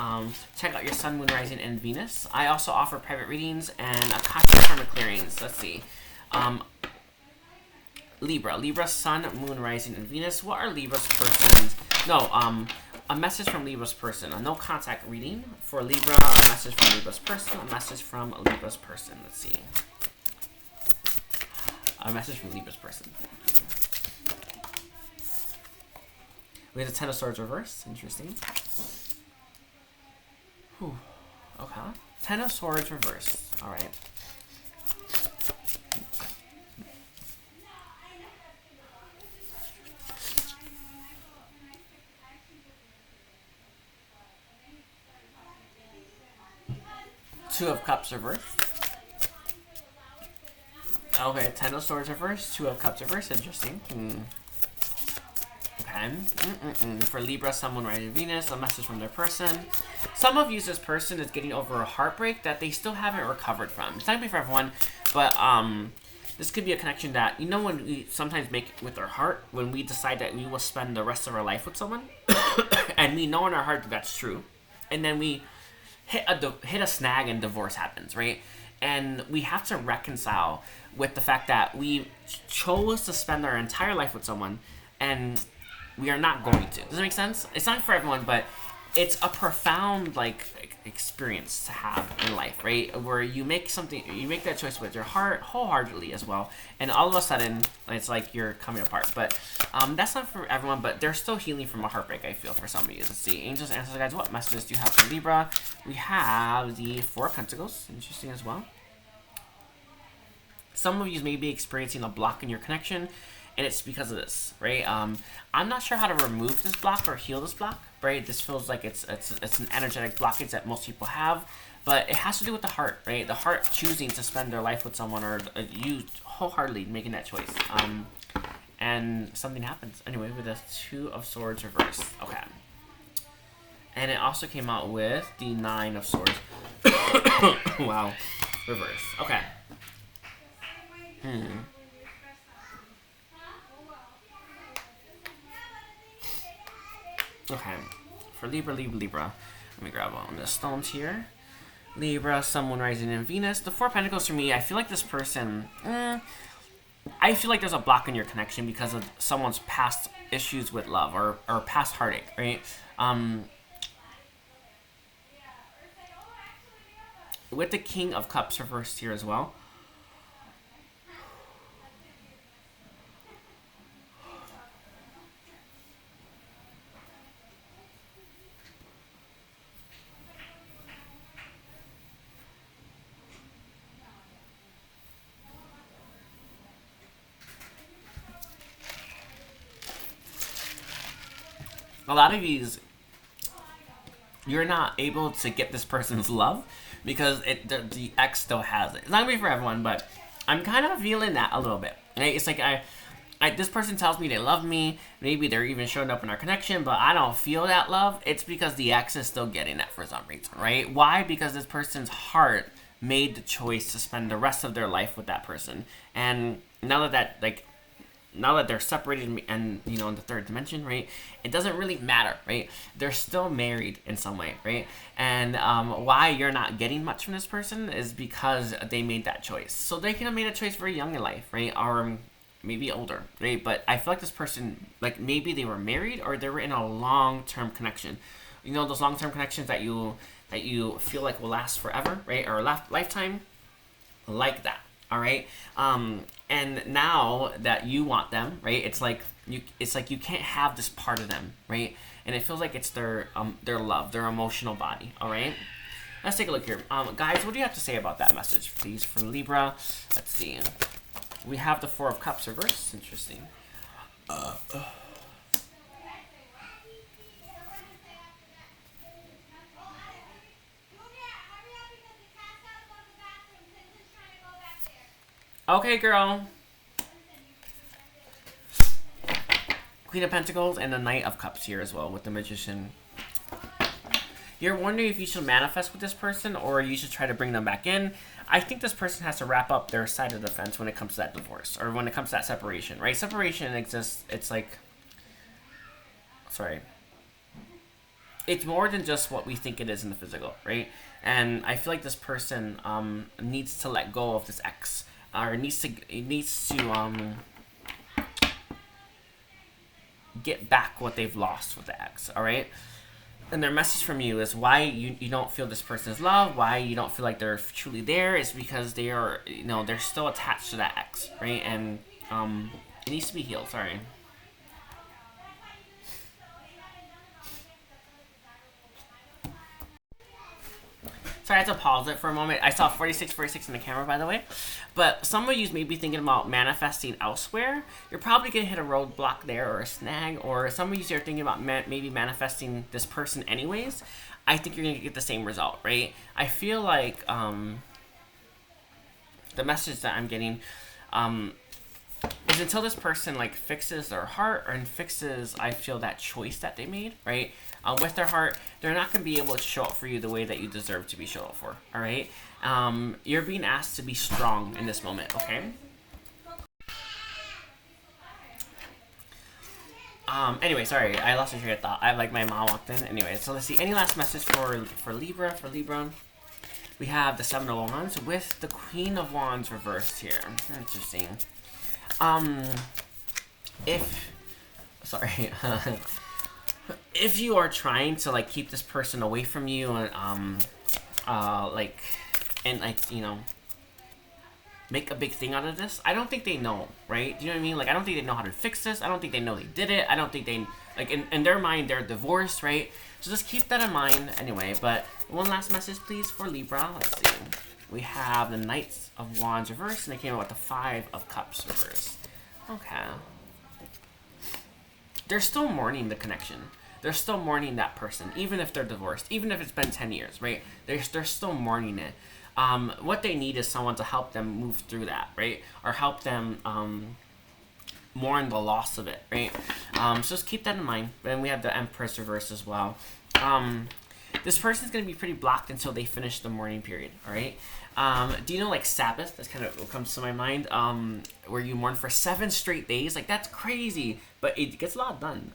check out your Sun, Moon, Rising, and Venus. I also offer private readings and Akashic karma clearings. Let's see. Libra, Sun, Moon, Rising, and Venus. What are Libra's persons? No, a message from Libra's person. A no contact reading for Libra. A message from Libra's person. A message from Libra's person. Let's see. A message from Libra's person. We have the Ten of Swords reversed. Interesting. Whew. Okay. Ten of Swords reversed. All right. Two of Cups reversed. Okay, Ten of Swords reversed. Two of Cups reversed. Interesting. Okay. For Libra, someone writing Venus, a message from their person. Some of you, this person is getting over a heartbreak that they still haven't recovered from. It's not gonna be for everyone, but this could be a connection that, you know, when we sometimes make with our heart, when we decide that we will spend the rest of our life with someone, and we know in our heart that that's true, and then we hit a snag and divorce happens, right? And we have to reconcile with the fact that we chose to spend our entire life with someone, and we are not going to. Does that make sense? It's not for everyone, but it's a profound like experience to have in life, right? Where you make that choice with your heart wholeheartedly as well, and all of a sudden it's like you're coming apart. But that's not for everyone, but they're still healing from a heartbreak, I feel, for some of you. Let's see. Angels, answers, guys, what messages do you have for Libra? We have the Four of Pentacles. Interesting as well. Some of you may be experiencing a block in your connection, and it's because of this, right? I'm not sure how to remove this block or heal this block, right? This feels like it's an energetic blockage that most people have, but it has to do with the heart, right? The heart choosing to spend their life with someone, or you wholeheartedly making that choice. And something happens. Anyway, with the Two of Swords reversed. Okay. And it also came out with the Nine of Swords. Wow. Reverse. Okay. Okay, for Libra. Let me grab one of the stones here. Libra, someone rising in Venus. The Four of Pentacles for me, I feel like this person, I feel like there's a block in your connection because of someone's past issues with love, or past heartache, right? With the King of Cups reversed here as well. a lot of these, you're not able to get this person's love because the ex still has it. It's not gonna be for everyone, but I'm kind of feeling that a little bit. Right? It's like this person tells me they love me. Maybe they're even showing up in our connection, but I don't feel that love. It's because the ex is still getting that for some reason, right? Why? Because this person's heart made the choice to spend the rest of their life with that person, and now that they're separated and in the third dimension, right? It doesn't really matter, right? They're still married in some way, right? And why you're not getting much from this person is because they made that choice. So they can have made a choice very young in life, right? Or maybe older, right? But I feel like this person, like maybe they were married or they were in a long-term connection. Those long-term connections that you feel like will last forever, right? Or lifetime, like that. All right. And now that you want them, right? It's like you can't have this part of them, right? And it feels like it's their love, their emotional body. All right. Let's take a look here. Guys, what do you have to say about that message, please, for Libra? Let's see. We have the Four of Cups reversed. Interesting. Okay, girl. Queen of Pentacles and the Knight of Cups here as well with the Magician. You're wondering if you should manifest with this person or you should try to bring them back in. I think this person has to wrap up their side of the fence when it comes to that divorce or when it comes to that separation, right? Separation exists. It's like, sorry. It's more than just what we think it is in the physical, right? And I feel like this person needs to let go of this ex. Or it needs to get back what they've lost with the ex, all right? And their message from you is why you don't feel this person's love, why you don't feel like they're truly there, is because they are, they're still attached to that ex, right? And it needs to be healed, sorry. Sorry, I had to pause it for a moment. I saw 46 in the camera, by the way. But some of you may be thinking about manifesting elsewhere. You're probably going to hit a roadblock there or a snag. Or some of you are thinking about maybe manifesting this person anyways. I think you're going to get the same result, right? I feel like the message that I'm getting is until this person fixes their heart and fixes, I feel, that choice that they made, right? With their heart, they're not going to be able to show up for you the way that you deserve to be shown up for, all right? You're being asked to be strong in this moment, okay? Anyway, sorry, I lost my train of thought. My mom walked in. Anyway, so let's see. Any last message for Libra? For Libra, we have the Seven of Wands with the Queen of Wands reversed here. Interesting. If you are trying to keep this person away from you and make a big thing out of this, I don't think they know, right? Do you know what I mean? I don't think they know how to fix this. I don't think they know they did it. I don't think they in their mind they're divorced, right? So just keep that in mind anyway. But one last message, please, for Libra. Let's see. We have the Knights of Wands reversed, and they came out with the Five of Cups reversed. Okay. They're still mourning the connection. They're still mourning that person, even if they're divorced, even if it's been 10 years, right? They're still mourning it. What they need is someone to help them move through that, right? Or help them mourn the loss of it, right? So just keep that in mind. And we have the Empress reverse as well. This person's going to be pretty blocked until they finish the mourning period, all right? Do you know Sabbath? That's kind of what comes to my mind. Where you mourn for 7 straight days. That's crazy, but it gets a lot done.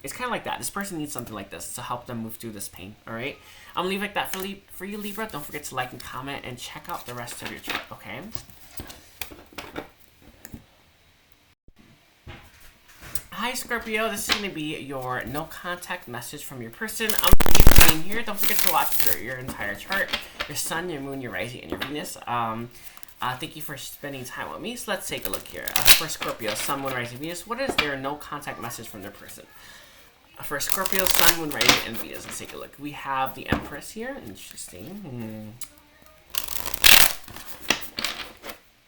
It's kind of like that. This person needs something like this to help them move through this pain, all right? I'm going to leave like that for you, Libra. Don't forget to like and comment and check out the rest of your chart, okay? Hi, Scorpio. This is going to be your no contact message from your person. I'm going to be here. Don't forget to watch your entire chart, your sun, your moon, your rising, and your Venus. Thank you for spending time with me. So let's take a look here. For Scorpio, sun, moon, rising, Venus, what is their no contact message from their person? For Scorpio, sun, moon, rising, and Venus, let's take a look. We have the Empress here. Interesting.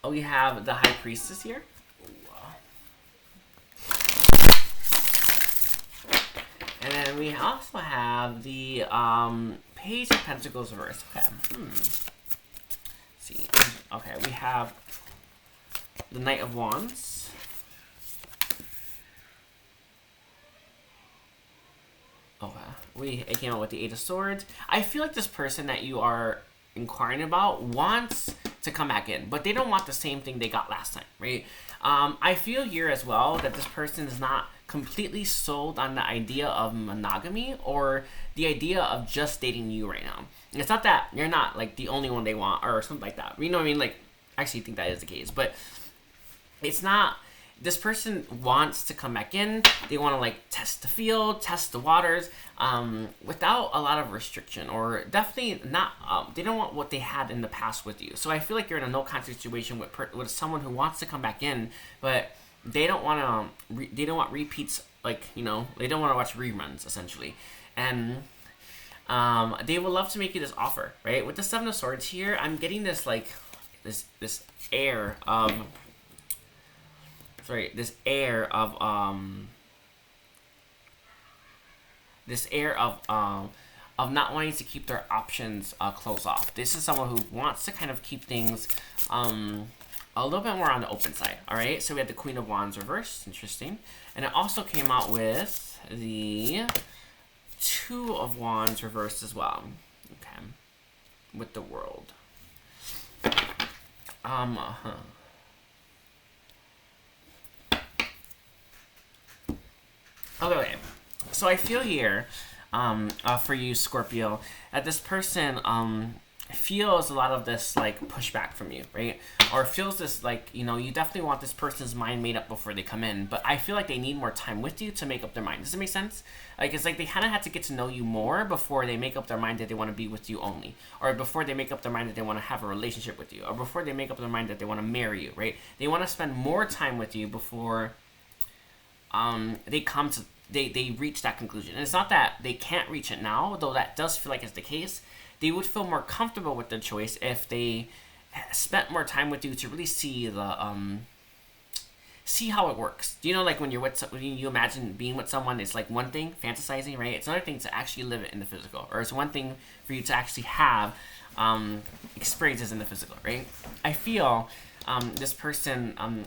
Oh, we have the High Priestess here. And then we also have the Page of Pentacles reversed. Okay. Let's see. Okay, we have the Knight of Wands. Okay. It came out with the Eight of Swords. I feel like this person that you are inquiring about wants to come back in, but they don't want the same thing they got last time, right? I feel here as well that this person is not completely sold on the idea of monogamy or the idea of just dating you right now. It's not that you're not like the only one they want or something like that. You know what I mean? Like, I actually think that is the case, but it's not. This person wants to come back in. They want to like test the field, test the waters, without a lot of restriction, or definitely not. They don't want what they had in the past with you. So I feel like you're in a no contact situation with someone who wants to come back in, but they don't want to. They don't want repeats. Like, you know, they don't want to watch reruns essentially, and they would love to make you this offer, right? With the Seven of Swords here, I'm getting this like this air of. This air of not wanting to keep their options closed off. This is someone who wants to kind of keep things a little bit more on the open side. All right, so we had the Queen of Wands reversed, interesting, and it also came out with the Two of Wands reversed as well. Okay, with the World. Okay, so I feel here, for you, Scorpio, that this person, feels a lot of this, like, pushback from you, right? Or feels this, like, you know, you definitely want this person's mind made up before they come in, but I feel like they need more time with you to make up their mind. Does it make sense? Like, it's like they kind of had to get to know you more before they make up their mind that they want to be with you only. Or before they make up their mind that they want to have a relationship with you. Or before they make up their mind that they want to marry you, right? They want to spend more time with you before they reach that conclusion. And it's not that they can't reach it now, though that does feel like it's the case. They would feel more comfortable with their choice if they spent more time with you to really see the see how it works. Do you know, like when you're with when you imagine being with someone, it's like one thing, fantasizing, right? It's another thing to actually live it in the physical, or it's one thing for you to actually have experiences in the physical, right? I feel this person,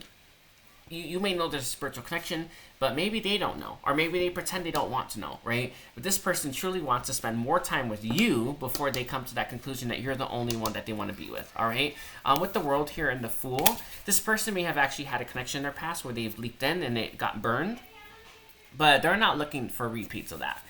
you may know there's a spiritual connection, but maybe they don't know, or maybe they pretend they don't want to know, right? But this person truly wants to spend more time with you before they come to that conclusion that you're the only one that they want to be with, all right? With the World here and the Fool, this person may have actually had a connection in their past where they've leaked in and it got burned, but they're not looking for repeats of that.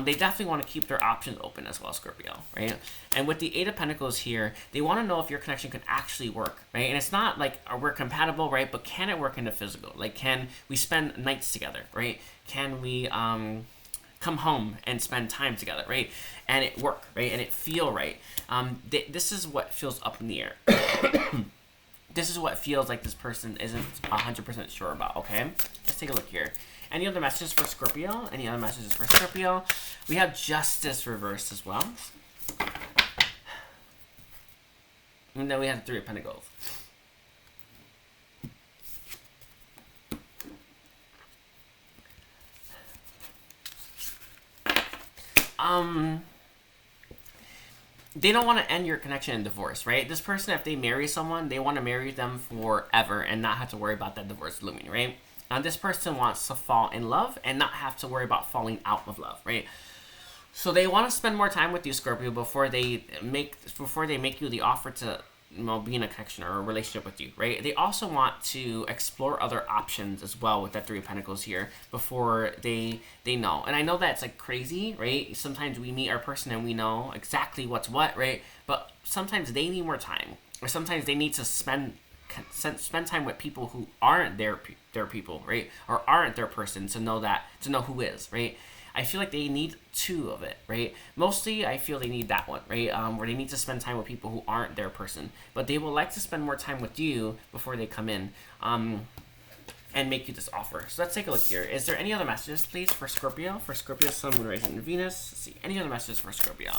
They definitely want to keep their options open as well, Scorpio, right? And with the Eight of Pentacles here, they want to know if your connection can actually work, right? And it's not like we're compatible, right? But can it work in the physical? Like, can we spend nights together, right? Can we come home and spend time together, right? And it work, right? And it feel right. This is what feels up in the air. This is what feels like this person isn't 100% sure about, okay? Let's take a look here. Any other messages for Scorpio? Any other messages for Scorpio? We have Justice reversed as well. And then we have Three of Pentacles. They don't want to end your connection in divorce, right? This person, if they marry someone, they want to marry them forever and not have to worry about that divorce looming, right? This person wants to fall in love and not have to worry about falling out of love, right? So they want to spend more time with you, Scorpio, before they make you the offer to, you know, be in a connection or a relationship with you, right? They also want to explore other options as well with that Three of Pentacles here before they know. And I know that's like crazy, right? Sometimes we meet our person and we know exactly what's what, right? But sometimes they need more time, or sometimes they need to spend time with people who aren't their people, right? Or aren't their person to know who is, right? I feel like they need two of it, right? Mostly, I feel they need that one, right? Where they need to spend time with people who aren't their person, but they will like to spend more time with you before they come in, and make you this offer. So let's take a look here. Is there any other messages, please, for Scorpio? For Scorpio, Sun, Moon, Rising, and Venus. Let's see, any other messages for Scorpio?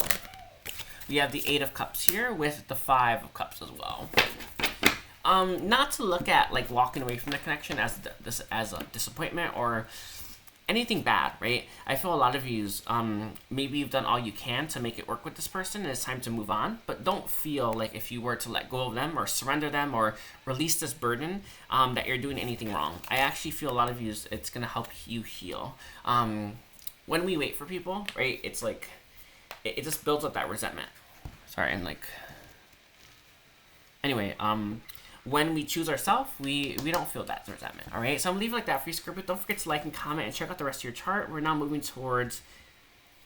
We have the Eight of Cups here with the Five of Cups as well. Not to look at like walking away from the connection as a disappointment or anything bad, right? I feel a lot of yous, maybe you've done all you can to make it work with this person and it's time to move on, but don't feel like if you were to let go of them or surrender them or release this burden, that you're doing anything wrong. I actually feel a lot of yous, it's going to help you heal. When we wait for people, right, it's like, it just builds up that resentment. Sorry, and like, anyway, when we choose ourselves, we don't feel that resentment, all right? So I'm going to leave it like that for you, Scorpio. Don't forget to like and comment and check out the rest of your chart. We're now moving towards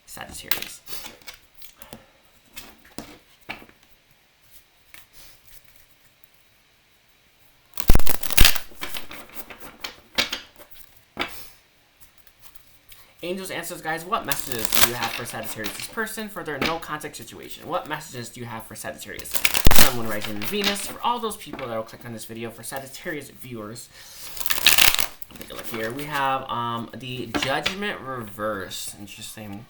Sagittarius. Angels, answers, guys, what messages do you have for Sagittarius? This person for their no contact situation. What messages do you have for Sagittarius? Sun, Moon, Rising, and Venus. For all those people that will click on this video, for Sagittarius viewers, take a look here. We have the Judgment reverse. Interesting.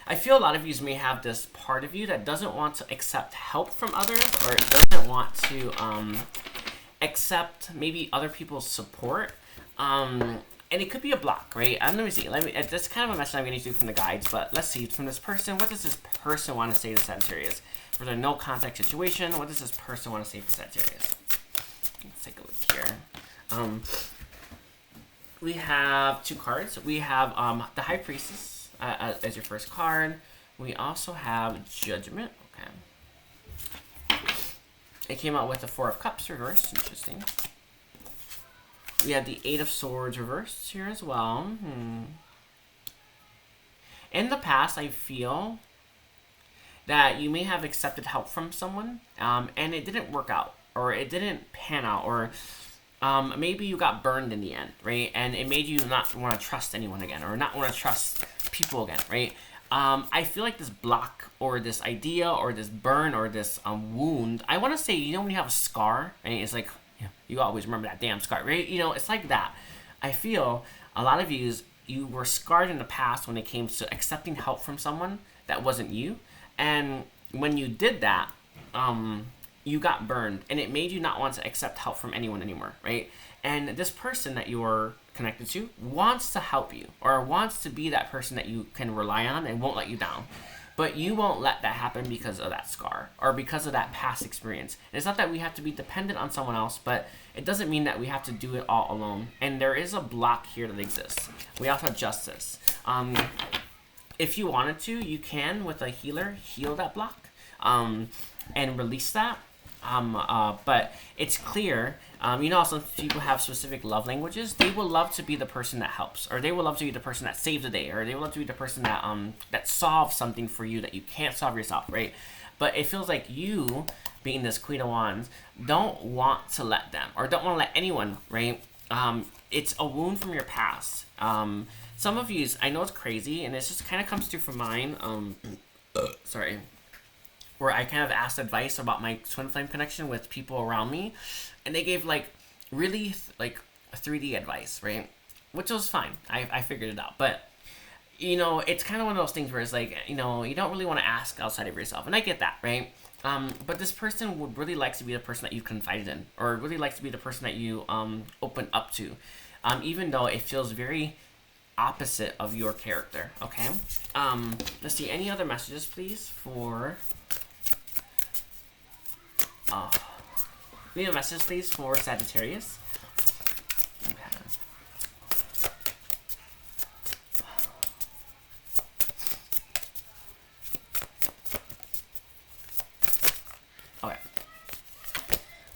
I feel a lot of you may have this part of you that doesn't want to accept help from others, or it doesn't want to accept maybe other people's support. And it could be a block, right? Let me see. That's kind of a message I'm going to do from the guides, but let's see. From this person, what does this person want to say to Sagittarius? For their no contact situation, what does this person want to say for Sagittarius? Let's take a look here. We have 2 cards. We have the High Priestess as your first card. We also have Judgment. Okay. It came out with the 4 of Cups reversed. Interesting. We have the 8 of Swords reversed here as well. In the past, I feel that you may have accepted help from someone, and it didn't work out, or it didn't pan out, or maybe you got burned in the end, right? And it made you not want to trust anyone again, or not want to trust people again, right? I feel like this block, or this idea, or this burn, or this wound, I want to say, you know when you have a scar, and it's like, you always remember that damn scar, right? You know, it's like that. I feel a lot of you were scarred in the past when it came to accepting help from someone that wasn't you. And when you did that, you got burned, and it made you not want to accept help from anyone anymore, right? And this person that you're connected to wants to help you, or wants to be that person that you can rely on and won't let you down. But you won't let that happen because of that scar, or because of that past experience. And it's not that we have to be dependent on someone else, but it doesn't mean that we have to do it all alone. And there is a block here that exists. We also have Justice. If you wanted to, you can, with a healer, heal that block and release that. But it's clear, you know, some people have specific love languages. They will love to be the person that helps, or they will love to be the person that saves the day, or they will love to be the person that that solves something for you that you can't solve yourself, right? But it feels like you, being this Queen of Wands, don't want to let them, or don't want to let anyone, right? It's a wound from your past. Some of you, I know it's crazy, and it just kind of comes through from mine. Sorry. Where I kind of asked advice about my twin flame connection with people around me, and they gave like really like 3D advice, right? Which was fine. I figured it out, but you know, it's kind of one of those things where it's like, you know, you don't really want to ask outside of yourself, and I get that, right? But this person would really like to be the person that you confided in, or really likes to be the person that you open up to, even though it feels very opposite of your character. Okay. Let's see, any other messages, please, for leave a message, please, for Sagittarius. Okay. Okay.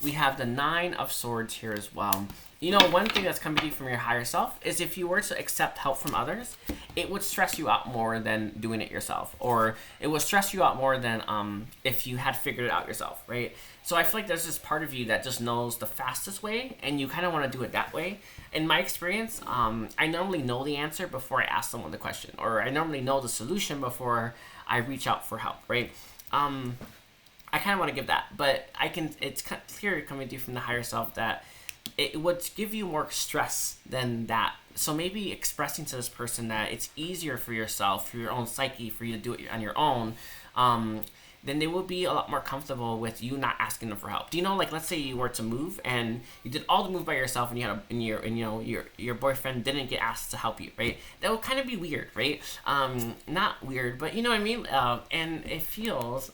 We have the 9 of Swords here as well. You know, one thing that's coming to you from your higher self is if you were to accept help from others, it would stress you out more than doing it yourself. Or it would stress you out more than if you had figured it out yourself, right? So I feel like there's this part of you that just knows the fastest way, and you kind of want to do it that way. In my experience, I normally know the answer before I ask someone the question, or I normally know the solution before I reach out for help, right? I kind of want to give that, but it's clear coming to you from the higher self that it would give you more stress than that. So maybe expressing to this person that it's easier for yourself, for your own psyche, for you to do it on your own, then they will be a lot more comfortable with you not asking them for help. Do you know, like, let's say you were to move and you did all the move by yourself, and you had your boyfriend didn't get asked to help you, right? That would kind of be weird, right? Not weird, but you know what I mean. And it feels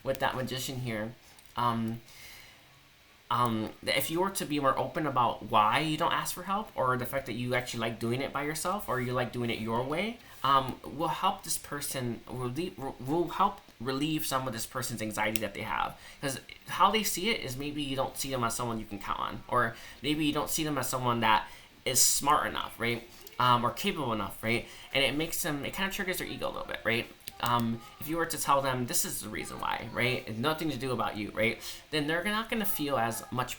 with that magician here. That if you were to be more open about why you don't ask for help, or the fact that you actually like doing it by yourself, or you like doing it your way, will help this person, will help relieve some of this person's anxiety that they have. Because how they see it is, maybe you don't see them as someone you can count on, or maybe you don't see them as someone that is smart enough, right? Or capable enough, right? And it makes them, it kind of triggers their ego a little bit, right? If you were to tell them this is the reason why, right? It's nothing to do about you, right? Then they're not going to feel as much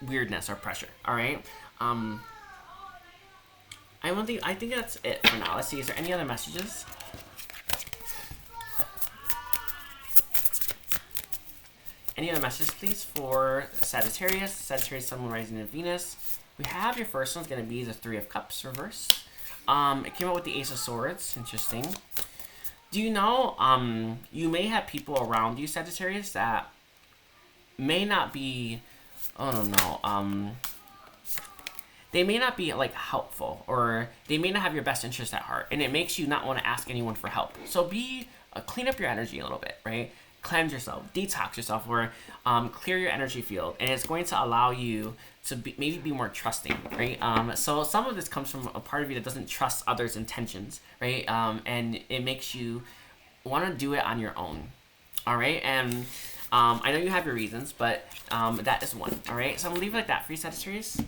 weirdness or pressure, all right? I think that's it for now. Let's see, is there any other messages? Any other messages, please, for Sagittarius, Sun, Moon, Rising, and Venus? We have your first one's going to be the Three of Cups reverse. It came out with the Ace of Swords. Interesting. Do you know, you may have people around you, Sagittarius, that may not be, I don't know, they may not be, like, helpful, or they may not have your best interest at heart, and it makes you not want to ask anyone for help. So clean up your energy a little bit, right? Cleanse yourself, detox yourself, or clear your energy field, and it's going to allow you to maybe be more trusting, right? So some of this comes from a part of you that doesn't trust others' intentions, right? And it makes you want to do it on your own, all right? And I know you have your reasons, but that is one, all right? So I'm gonna leave it like that for you, Sagittarius.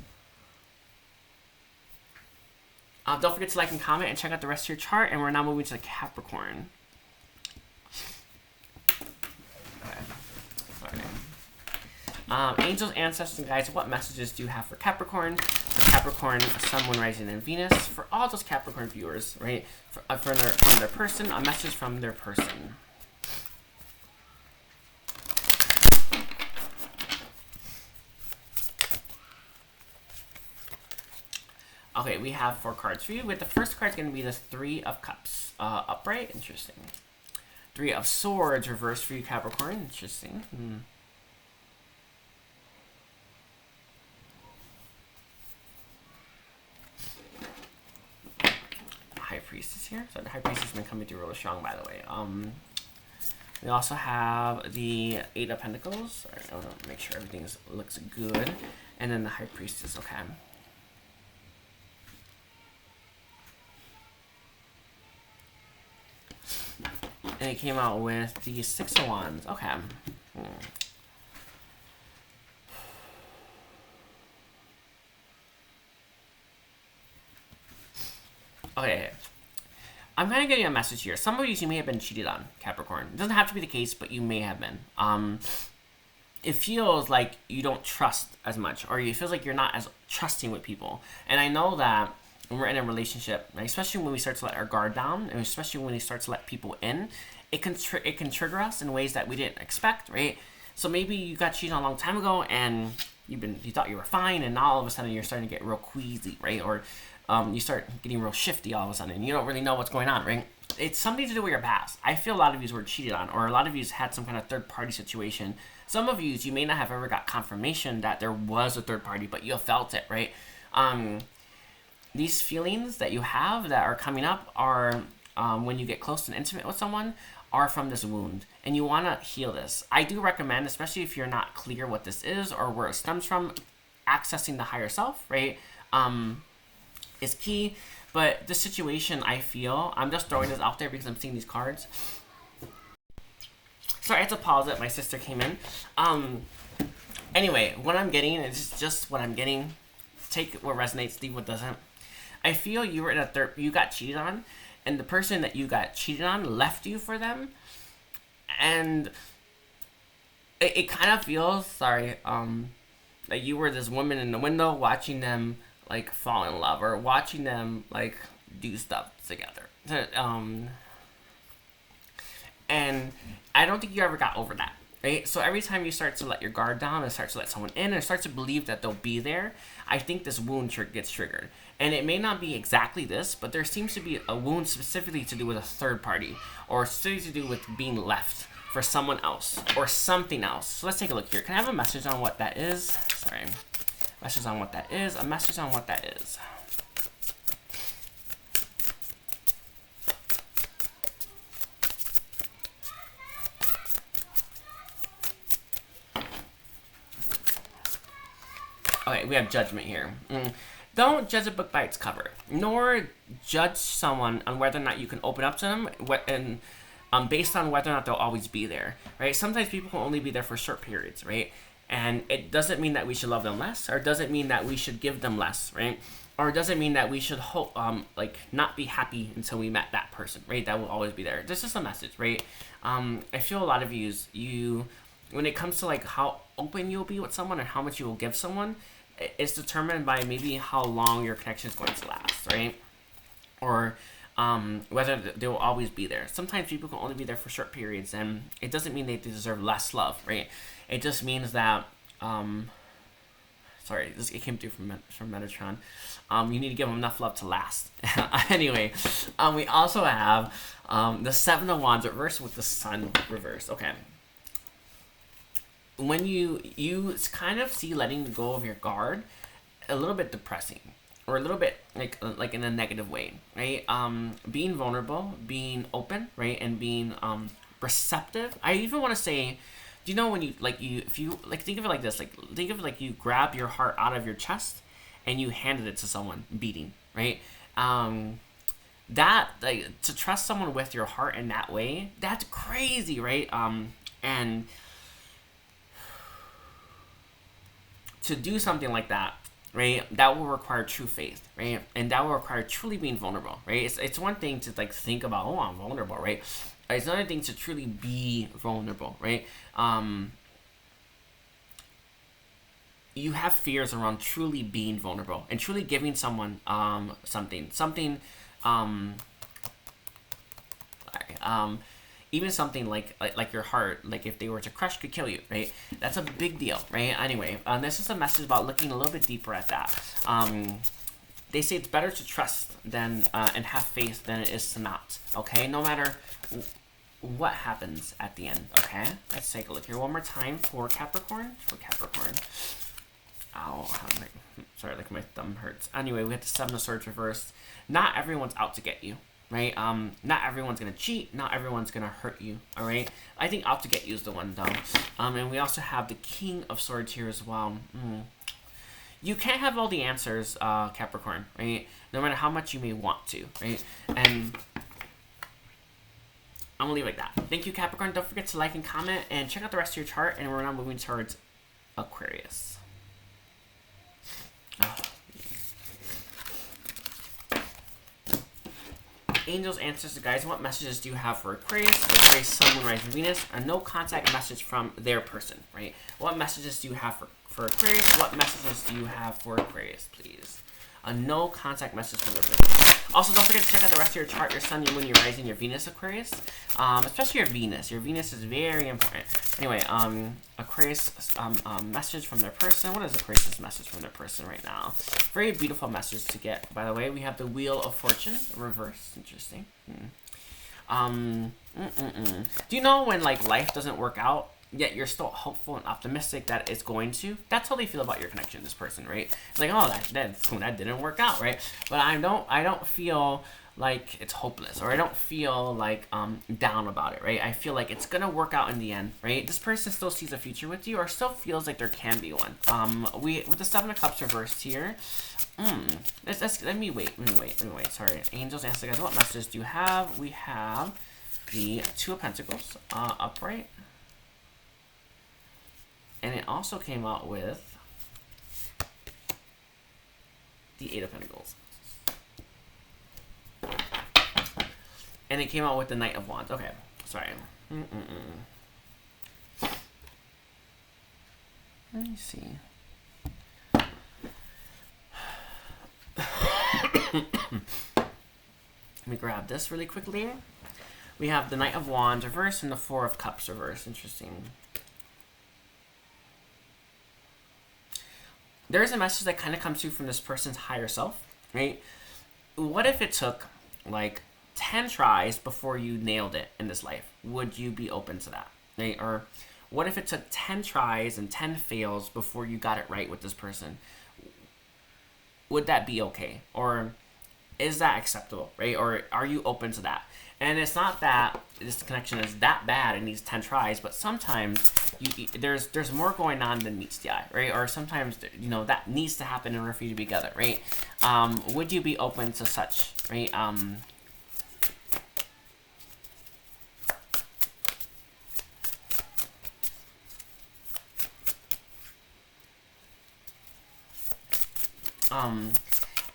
Don't forget to like and comment and check out the rest of your chart, and we're now moving to the Capricorn. Angels, ancestors, and guides, what messages do you have for Capricorn? For Capricorn, Sun, Moon, Rising, and Venus. For all those Capricorn viewers, right? From their person, a message from their person. Okay, we have 4 cards for you. With the first card going to be the Three of Cups. Upright, interesting. Three of Swords, reversed for you, Capricorn. Interesting. High Priestess here. So the High Priestess has been coming through really strong, by the way. We also have the Eight of Pentacles. All right, I want to make sure everything looks good. And then the High Priestess, okay. And it came out with the Six of Wands. Okay. Okay. I'm kind of getting a message here. Some of you may have been cheated on, Capricorn. It doesn't have to be the case, but you may have been. It feels like you don't trust as much, or it feels like you're not as trusting with people. And I know that when we're in a relationship, especially when we start to let our guard down, and especially when we start to let people in, it can trigger us in ways that we didn't expect, right? So maybe you got cheated on a long time ago, and you thought you were fine, and now all of a sudden you're starting to get real queasy, right? Or you start getting real shifty all of a sudden, and you don't really know what's going on, right? It's something to do with your past. I feel a lot of you were cheated on, or a lot of you had some kind of third-party situation. Some of you may not have ever got confirmation that there was a third party, but you felt it, right? These feelings that you have that are coming up are, when you get close and intimate with someone, are from this wound, and you want to heal this. I do recommend, especially if you're not clear what this is or where it stems from, accessing the higher self, right, is key. But this situation, I feel, I'm just throwing this out there because I'm seeing these cards. Sorry, I had to pause it. My sister came in. Anyway, what I'm getting is just what I'm getting. Take what resonates, leave what doesn't. I feel you were in you got cheated on, and the person that you got cheated on left you for them, and it kind of feels, sorry, like you were this woman in the window watching them like fall in love, or watching them like do stuff together. And I don't think you ever got over that. right? So every time you start to let your guard down and start to let someone in and start to believe that they'll be there, I think this wound gets triggered. And it may not be exactly this, but there seems to be a wound specifically to do with a third party, or specifically to do with being left for someone else or something else. So let's take a look here. Can I have a message on what that is? Sorry. Message on what that is. A message on what that is. Okay, we have judgment here. Don't judge a book by its cover, nor judge someone on whether or not you can open up to them, and based on whether or not they'll always be there, right? Sometimes people will only be there for short periods, right? And it doesn't mean that we should love them less, or it doesn't mean that we should give them less, right? Or it doesn't mean that we should hope, like, not be happy until we met that person, right? That will always be there. This is a message, right? I feel a lot of you, when it comes to like how open you'll be with someone and how much you will give someone, it's determined by maybe how long your connection is going to last, right? Or whether they will always be there. Sometimes people can only be there for short periods, and it doesn't mean they deserve less love, right? It just means that, sorry, it came through from Metatron. You need to give them enough love to last. Anyway, we also have the Seven of Wands reversed with the Sun reversed. Okay. When you kind of see letting go of your guard a little bit depressing, or a little bit like in a negative way, right? Being vulnerable, being open, right, and being receptive. I even want to say, do you know when if you think of it like this, think of it like you grab your heart out of your chest and you handed it to someone beating, right? That, like, to trust someone with your heart in that way, that's crazy, right? And to do something like that, right, that will require true faith, right? And that will require truly being vulnerable, right? It's one thing to like think about, oh, I'm vulnerable, right? It's another thing to truly be vulnerable, right? You have fears around truly being vulnerable and truly giving someone something, even something like your heart, like if they were to crush, could kill you, right? That's a big deal, right? Anyway, this is a message about looking a little bit deeper at that. They say it's better to trust than and have faith than it is to not, okay? No matter what happens at the end, okay? Let's take a look here one more time for Capricorn. Ow, sorry, like my thumb hurts. Anyway, we have the Seven of Swords reversed. Not everyone's out to get you, right? Not everyone's gonna cheat. Not everyone's gonna hurt you. All right. I think out to get you is the one though. And we also have the King of Swords here as well. You can't have all the answers, Capricorn, right? No matter how much you may want to, right? And I'm gonna leave it like that. Thank you, Capricorn. Don't forget to like and comment and check out the rest of your chart. And we're now moving towards Aquarius. Oh. Angels, answers, guys, what messages do you have for Aquarius? Aquarius, Sun, Moon, Rising, Venus. A no contact message from their person, right? What messages do you have for Aquarius? What messages do you have for Aquarius, please? A no contact message from their person. Also, don't forget to check out the rest of your chart, your Sun, your Moon, your Rising, your Venus, Aquarius. Especially your Venus. Your Venus is very important. Anyway, Aquarius, message from their person. What is Aquarius' message from their person right now? Very beautiful message to get, by the way. We have the Wheel of Fortune, reverse. Interesting. Do you know when, like, life doesn't work out, yet you're still hopeful and optimistic that it's going to? That's how they feel about your connection to this person, right? It's like, oh, that didn't work out, right? But I don't feel like it's hopeless, or I don't feel like down about it, right? I feel like it's gonna work out in the end, right? This person still sees a future with you, or still feels like there can be one. With the Seven of Cups reversed here, let me wait. Sorry, Angels, answer, guys. What messages do you have? We have the Two of Pentacles upright. And it also came out with the Eight of Pentacles. And it came out with the Knight of Wands. Okay, sorry. Let me see. Let me grab this really quickly. We have the Knight of Wands reversed and the Four of Cups reversed. Interesting. there's a message that kind of comes through from this person's higher self, right? What if it took like 10 tries before you nailed it in this life? Would you be open to that, right? Or what if it took 10 tries and 10 fails before you got it right with this person? Would that be okay? Or is that acceptable, right? Or are you open to that? And it's not that this connection is that bad in these 10 tries, but sometimes there's more going on than meets the eye, right? Or sometimes, you know, that needs to happen in order for you to be together, right? Would you be open to such, right?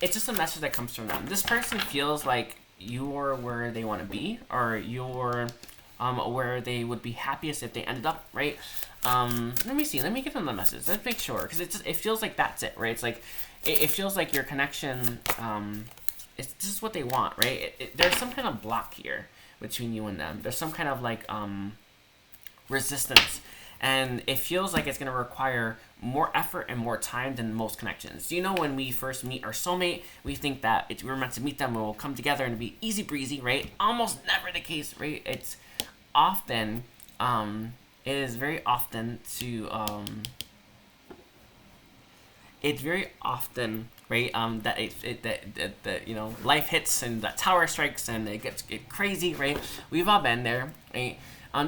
It's just a message that comes from them. This person feels like you're where they want to be, or you're where they would be happiest if they ended up, right? Let me see. Let me give them the message. Let's make sure, because it feels like that's it, right? It's like it feels like your connection. This is what they want, right? There's some kind of block here between you and them. There's some kind of like resistance. And it feels like it's going to require more effort and more time than most connections. You know, when we first meet our soulmate, we think that we're meant to meet them and we'll come together and be easy breezy, right? Almost never the case, right? It's often, it is very often to, it's very often, right, that you know, life hits and that tower strikes and it gets crazy, right? We've all been there, right?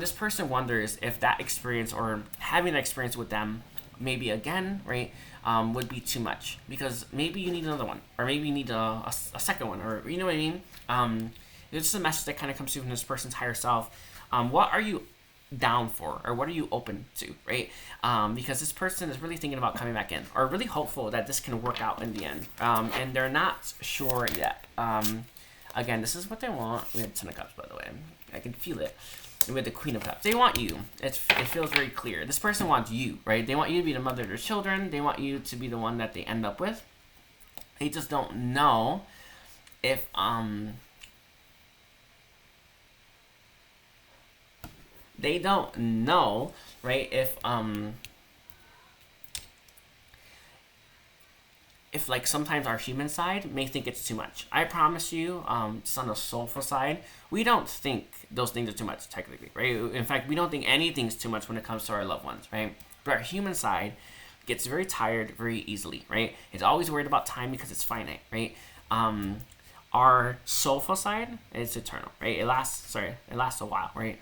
This person wonders if that experience or having an experience with them maybe again, right, would be too much, because maybe you need another one, or maybe you need a second one, or you know what I mean? It's just a message that kind of comes through from this person's higher self. What are you down for, or what are you open to, right? Because this person is really thinking about coming back in, or really hopeful that this can work out in the end, and they're not sure yet. Again, this is what they want. We have 10 of Cups, by the way. I can feel it. With the Queen of Cups, they want you. It feels very clear. This person wants you, right? They want you to be the mother of their children. They want you to be the one that they end up with. They just don't know if they don't know, right? If like sometimes our human side may think it's too much. I promise you, just on the soulful side, we don't think those things are too much technically, right? In fact, we don't think anything's too much when it comes to our loved ones, right? But our human side gets very tired very easily, right? It's always worried about time because it's finite, right? Our soulful side is eternal, right? It lasts a while, right?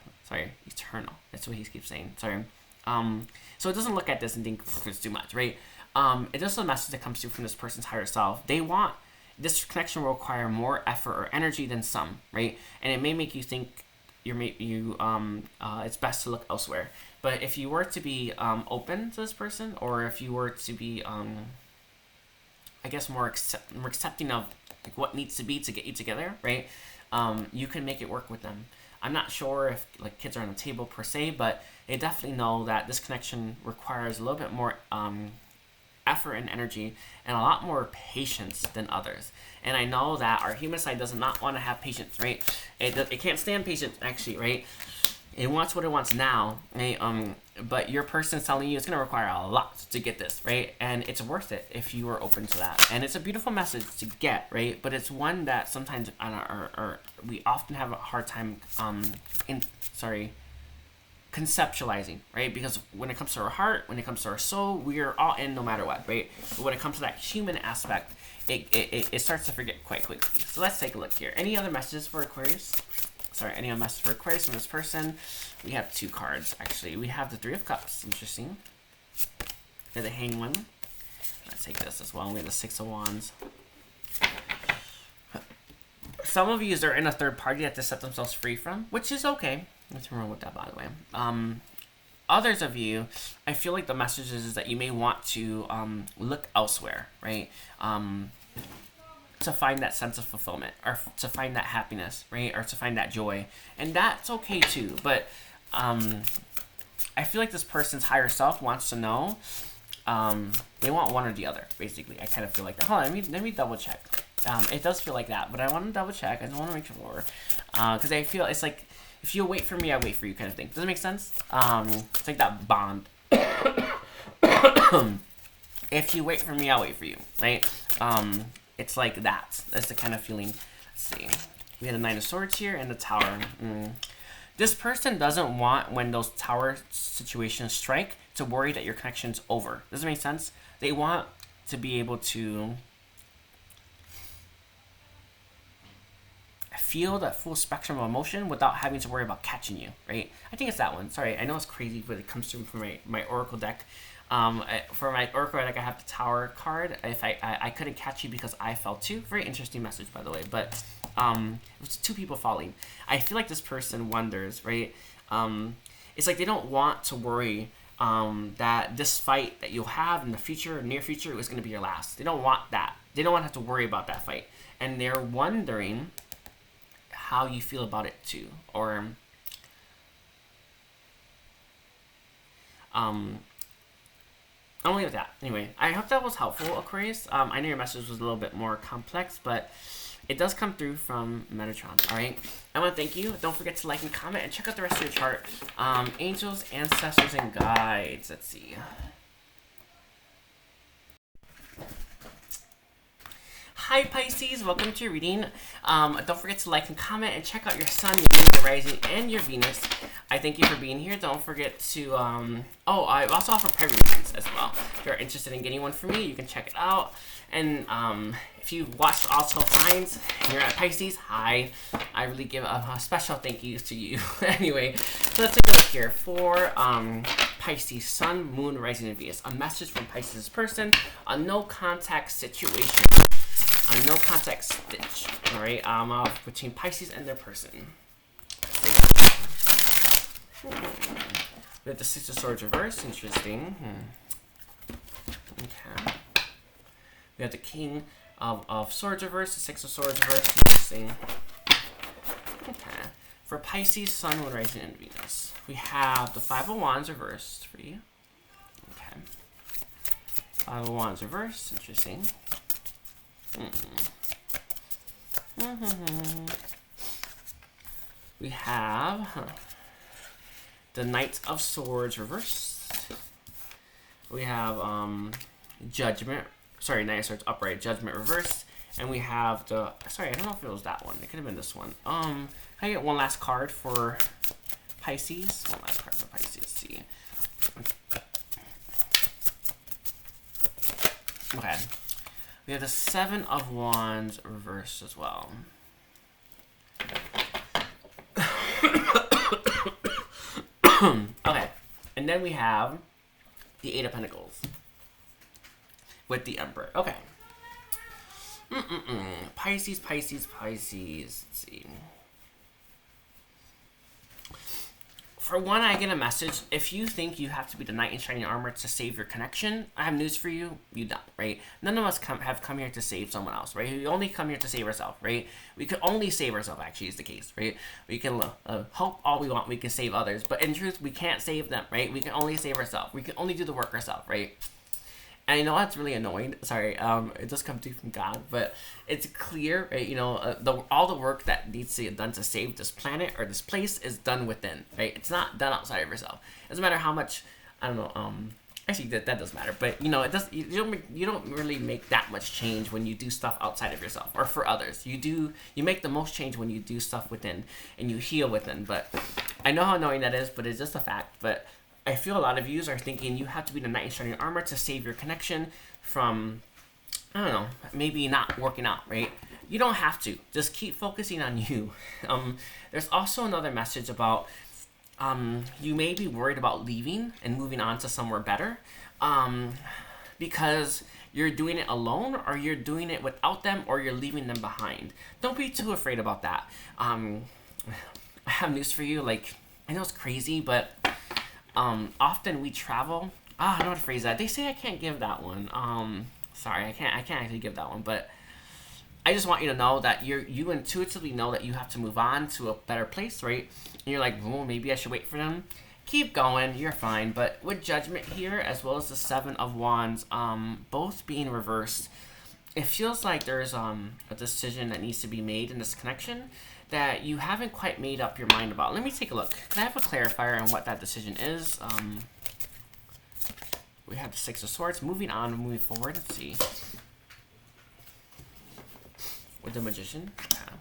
Eternal. That's what he keeps saying. Sorry. So it doesn't look at this and think it's too much, right? It's just a message that comes through from this person's higher self. They want this connection will require more effort or energy than some, right? And it may make you think it's best to look elsewhere. But if you were to be open to this person, or if you were to be, I guess more accepting of like what needs to be to get you together, right? You can make it work with them. I'm not sure if like kids are on the table per se, but they definitely know that this connection requires a little bit more effort and energy and a lot more patience than others. And I know that our human side does not want to have patience, right? It can't stand patience, actually, right? It wants what it wants now, right? But your person's telling you it's going to require a lot to get this, right? And it's worth it if you are open to that. And it's a beautiful message to get, right? But it's one that sometimes we often have a hard time conceptualizing, right? Because when it comes to our heart, when it comes to our soul, we are all in no matter what, right? But when it comes to that human aspect, it starts to forget quite quickly. So let's take a look here. Any other messages for Aquarius? Any other message for Aquarius from this person? We have 2 cards, actually. We have the 3 of Cups. Interesting. We have the Hanged One. Let's take this as well. We have the 6 of Wands. Some of you are in a third party that to set themselves free from, which is okay. Nothing wrong with that, by the way. Others of you, I feel like the message is that you may want to look elsewhere, right? To find that sense of fulfillment, or to find that happiness, right? Or to find that joy. And that's okay too. But I feel like this person's higher self wants to know. They want one or the other, basically. I kind of feel like that. Hold on, let me double check. It does feel like that, but I want to double check. I just want to make sure. Because I feel it's like, if you wait for me, I wait for you kind of thing. Does it make sense? It's like that bond. If you wait for me, I'll wait for you, right? It's like that. That's the kind of feeling. Let's see. We had the Nine of Swords here and the Tower. This person doesn't want, when those Tower situations strike, to worry that your connection's over. Does that make sense? They want to be able to feel that full spectrum of emotion without having to worry about catching you, right? I think it's that one. Sorry, I know it's crazy, but it comes through from my Oracle deck. For my Oracle deck, I have the Tower card. If I couldn't catch you because I fell too. Very interesting message, by the way. But it was two people falling. I feel like this person wonders, right? It's like they don't want to worry that this fight that you'll have in the future, near future, is going to be your last. They don't want that. They don't want to have to worry about that fight. And they're wondering how you feel about it too. Or I'll leave it at that. Anyway, I hope that was helpful, Aquarius. I know your message was a little bit more complex, but it does come through from Metatron, alright? I want to thank you. Don't forget to like and comment and check out the rest of your chart. Angels, ancestors, and guides. Let's see. Hi Pisces, welcome to your reading. Don't forget to like and comment and check out your sun, your moon, your rising, and your Venus. I thank you for being here. Don't forget to, I also offer private readings as well. If you're interested in getting one from me, you can check it out. And if you've watched all 12 signs and you're at Pisces, hi. I really give a special thank you to you. Anyway, so let's take a look here for Pisces, sun, moon, rising, and Venus. A message from Pisces person, a no contact situation. A no contact stitch. Alright, between Pisces and their person. We have the Six of Swords reverse. Interesting. Okay. We have the King of Swords reverse, the Six of Swords reverse. Interesting. Okay. For Pisces, Sun, Moon, Rising, and Venus, we have the Five of Wands reversed for you. Okay. Five of Wands reversed. Interesting. We have the Knight of Swords reversed. We have Judgment. Sorry, Knight of Swords upright, Judgment reversed. And we have the, sorry, I don't know if it was that one. It could have been this one. Can I get one last card for Pisces? One last card for Pisces. Let's see. Okay. We have the Seven of Wands reversed as well. Okay. And then we have the Eight of Pentacles with the Emperor. Okay. Pisces, Pisces, Pisces. Let's see. For one, I get a message. If you think you have to be the knight in shining armor to save your connection, I have news for you. You don't, right? None of us have come here to save someone else, right? We only come here to save ourselves, right? We could only save ourselves, actually, is the case, right? We can hope all we want. We can save others. But in truth, we can't save them, right? We can only save ourselves. We can only do the work ourselves, right? And I know that's really annoying. Sorry, it does come through from God, but it's clear, right? You know, all the work that needs to get done to save this planet or this place is done within, right? It's not done outside of yourself. It doesn't matter how much, I don't know. Actually, that does matter, but you know, it does. You don't really make that much change when you do stuff outside of yourself or for others. You make the most change when you do stuff within and you heal within. But I know how annoying that is, but it's just a fact. But I feel a lot of you are thinking you have to be the knight in shining armor to save your connection from, I don't know, maybe not working out, right? You don't have to. Just keep focusing on you. There's also another message about you may be worried about leaving and moving on to somewhere better because you're doing it alone or you're doing it without them or you're leaving them behind. Don't be too afraid about that. I have news for you. Like, I know it's crazy, but often we travel. I don't know how to phrase that. They say I can't give that one. Sorry, I can't actually give that one. But I just want you to know that you intuitively know that you have to move on to a better place, right? And you're like, well, maybe I should wait for them. Keep going, you're fine. But with Judgment here, as well as the Seven of Wands, both being reversed, it feels like there's a decision that needs to be made in this connection that you haven't quite made up your mind about. Let me take a look. Can I have a clarifier on what that decision is? We have the Six of Swords. Moving on, moving forward. Let's see. With the Magician. Okay.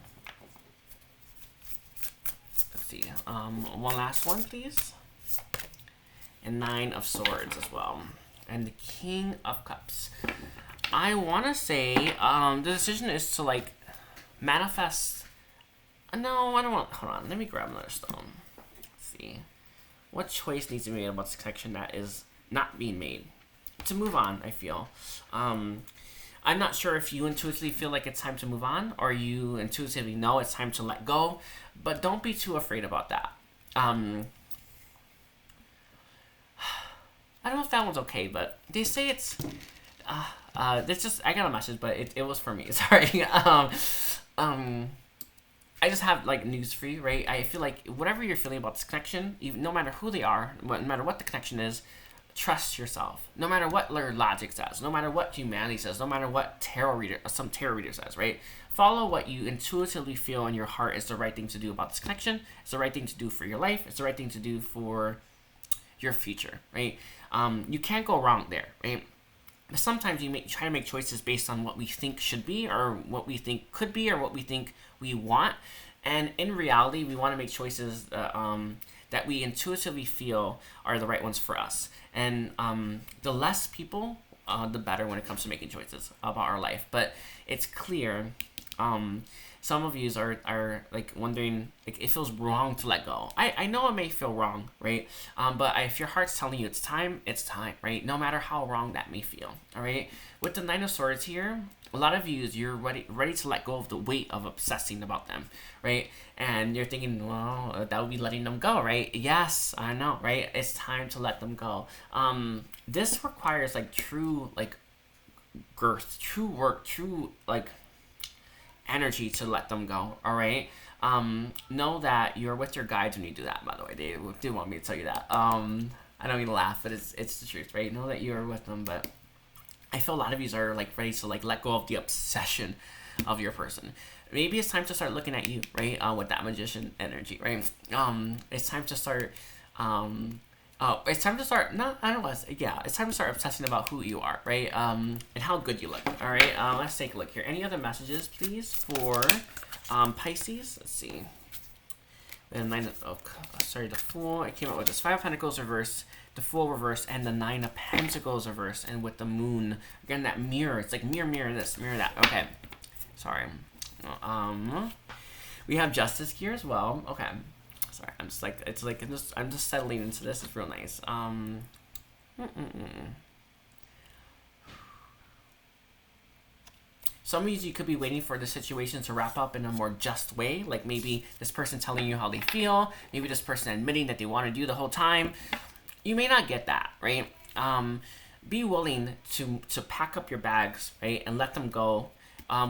Let's see. One last one, please. And Nine of Swords as well. And the King of Cups. I want to say the decision is to, like, manifest. No, I don't want. Hold on. Let me grab another stone. Let's see. What choice needs to be made about this connection that is not being made? To move on, I feel. I'm not sure if you intuitively feel like it's time to move on, or you intuitively know it's time to let go, but don't be too afraid about that. I don't know if that one's okay, but they say it's. It's just, I got a message, but it was for me. Sorry. I just have, like, news for you, right? I feel like whatever you're feeling about this connection, even, no matter who they are, no matter what the connection is, trust yourself. No matter what their logic says, no matter what humanity says, no matter what some tarot reader says, right? Follow what you intuitively feel in your heart is the right thing to do about this connection. It's the right thing to do for your life. It's the right thing to do for your future, right? You can't go wrong there, right? But sometimes you try to make choices based on what we think should be, or what we think could be, or what we think we want. And in reality, we want to make choices that we intuitively feel are the right ones for us. And the less people, the better when it comes to making choices about our life. But it's clear, some of you are like wondering, like, it feels wrong to let go. I know it may feel wrong, right? But if your heart's telling you it's time, right? No matter how wrong that may feel, all right? With the Nine of Swords here, a lot of you, you're ready to let go of the weight of obsessing about them, right? And you're thinking, well, that would be letting them go, right? Yes, I know, right? It's time to let them go. This requires, like, true, like, girth, true work, true, like, energy to let them go, all right? Know that you're with your guides when you do that, by the way. They do want me to tell you that. I don't mean to laugh, but it's the truth, right? Know that you're with them, but I feel a lot of you are, like, ready to, like, let go of the obsession of your person. Maybe it's time to start looking at you, right? With that Magician energy, right? It's time to start, it's time to start, no, I don't know, yeah, it's time to start obsessing about who you are, right? And how good you look, all right? Let's take a look here. Any other messages, please, for Pisces? Let's see. And the Fool. I came up with this 5 of Pentacles reverse, the Fool reverse, and the 9 of Pentacles reverse, and with the Moon. Again, that mirror. It's like mirror this, mirror that. Okay. Sorry. We have Justice here as well. Okay. Sorry, I'm just like, it's like, I'm just settling into this. It's real nice. Some of you could be waiting for the situation to wrap up in a more just way. Like, maybe this person telling you how they feel. Maybe this person admitting that they want to do the whole time. You may not get that, right? Be willing to pack up your bags, right? And let them go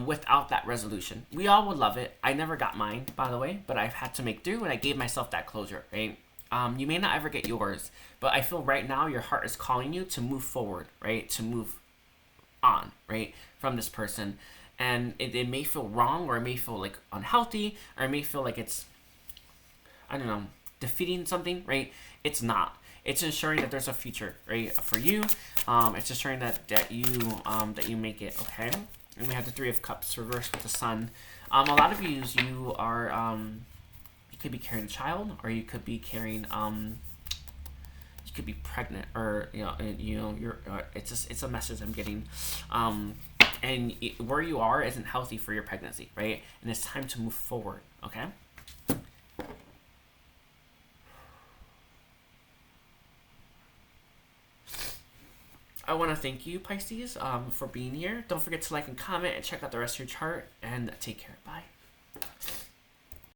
without that resolution. We all would love it. I never got mine, by the way, but I've had to make do, and I gave myself that closure, right? You may not ever get yours, but I feel right now your heart is calling you to move forward, right? To move on, right? From this person. And it may feel wrong, or it may feel like unhealthy, or it may feel like it's, I don't know, defeating something, right? It's not. It's ensuring that there's a future, right, for you. It's ensuring that you make it, okay? And we have the 3 of Cups reversed with the Sun. A lot of you are, you could be carrying a child, or you could be carrying, you could be pregnant, or you're. It's a message I'm getting, and where you are isn't healthy for your pregnancy, right? And it's time to move forward, okay? I want to thank you, Pisces, for being here. Don't forget to like and comment and check out the rest of your chart, and take care. Bye.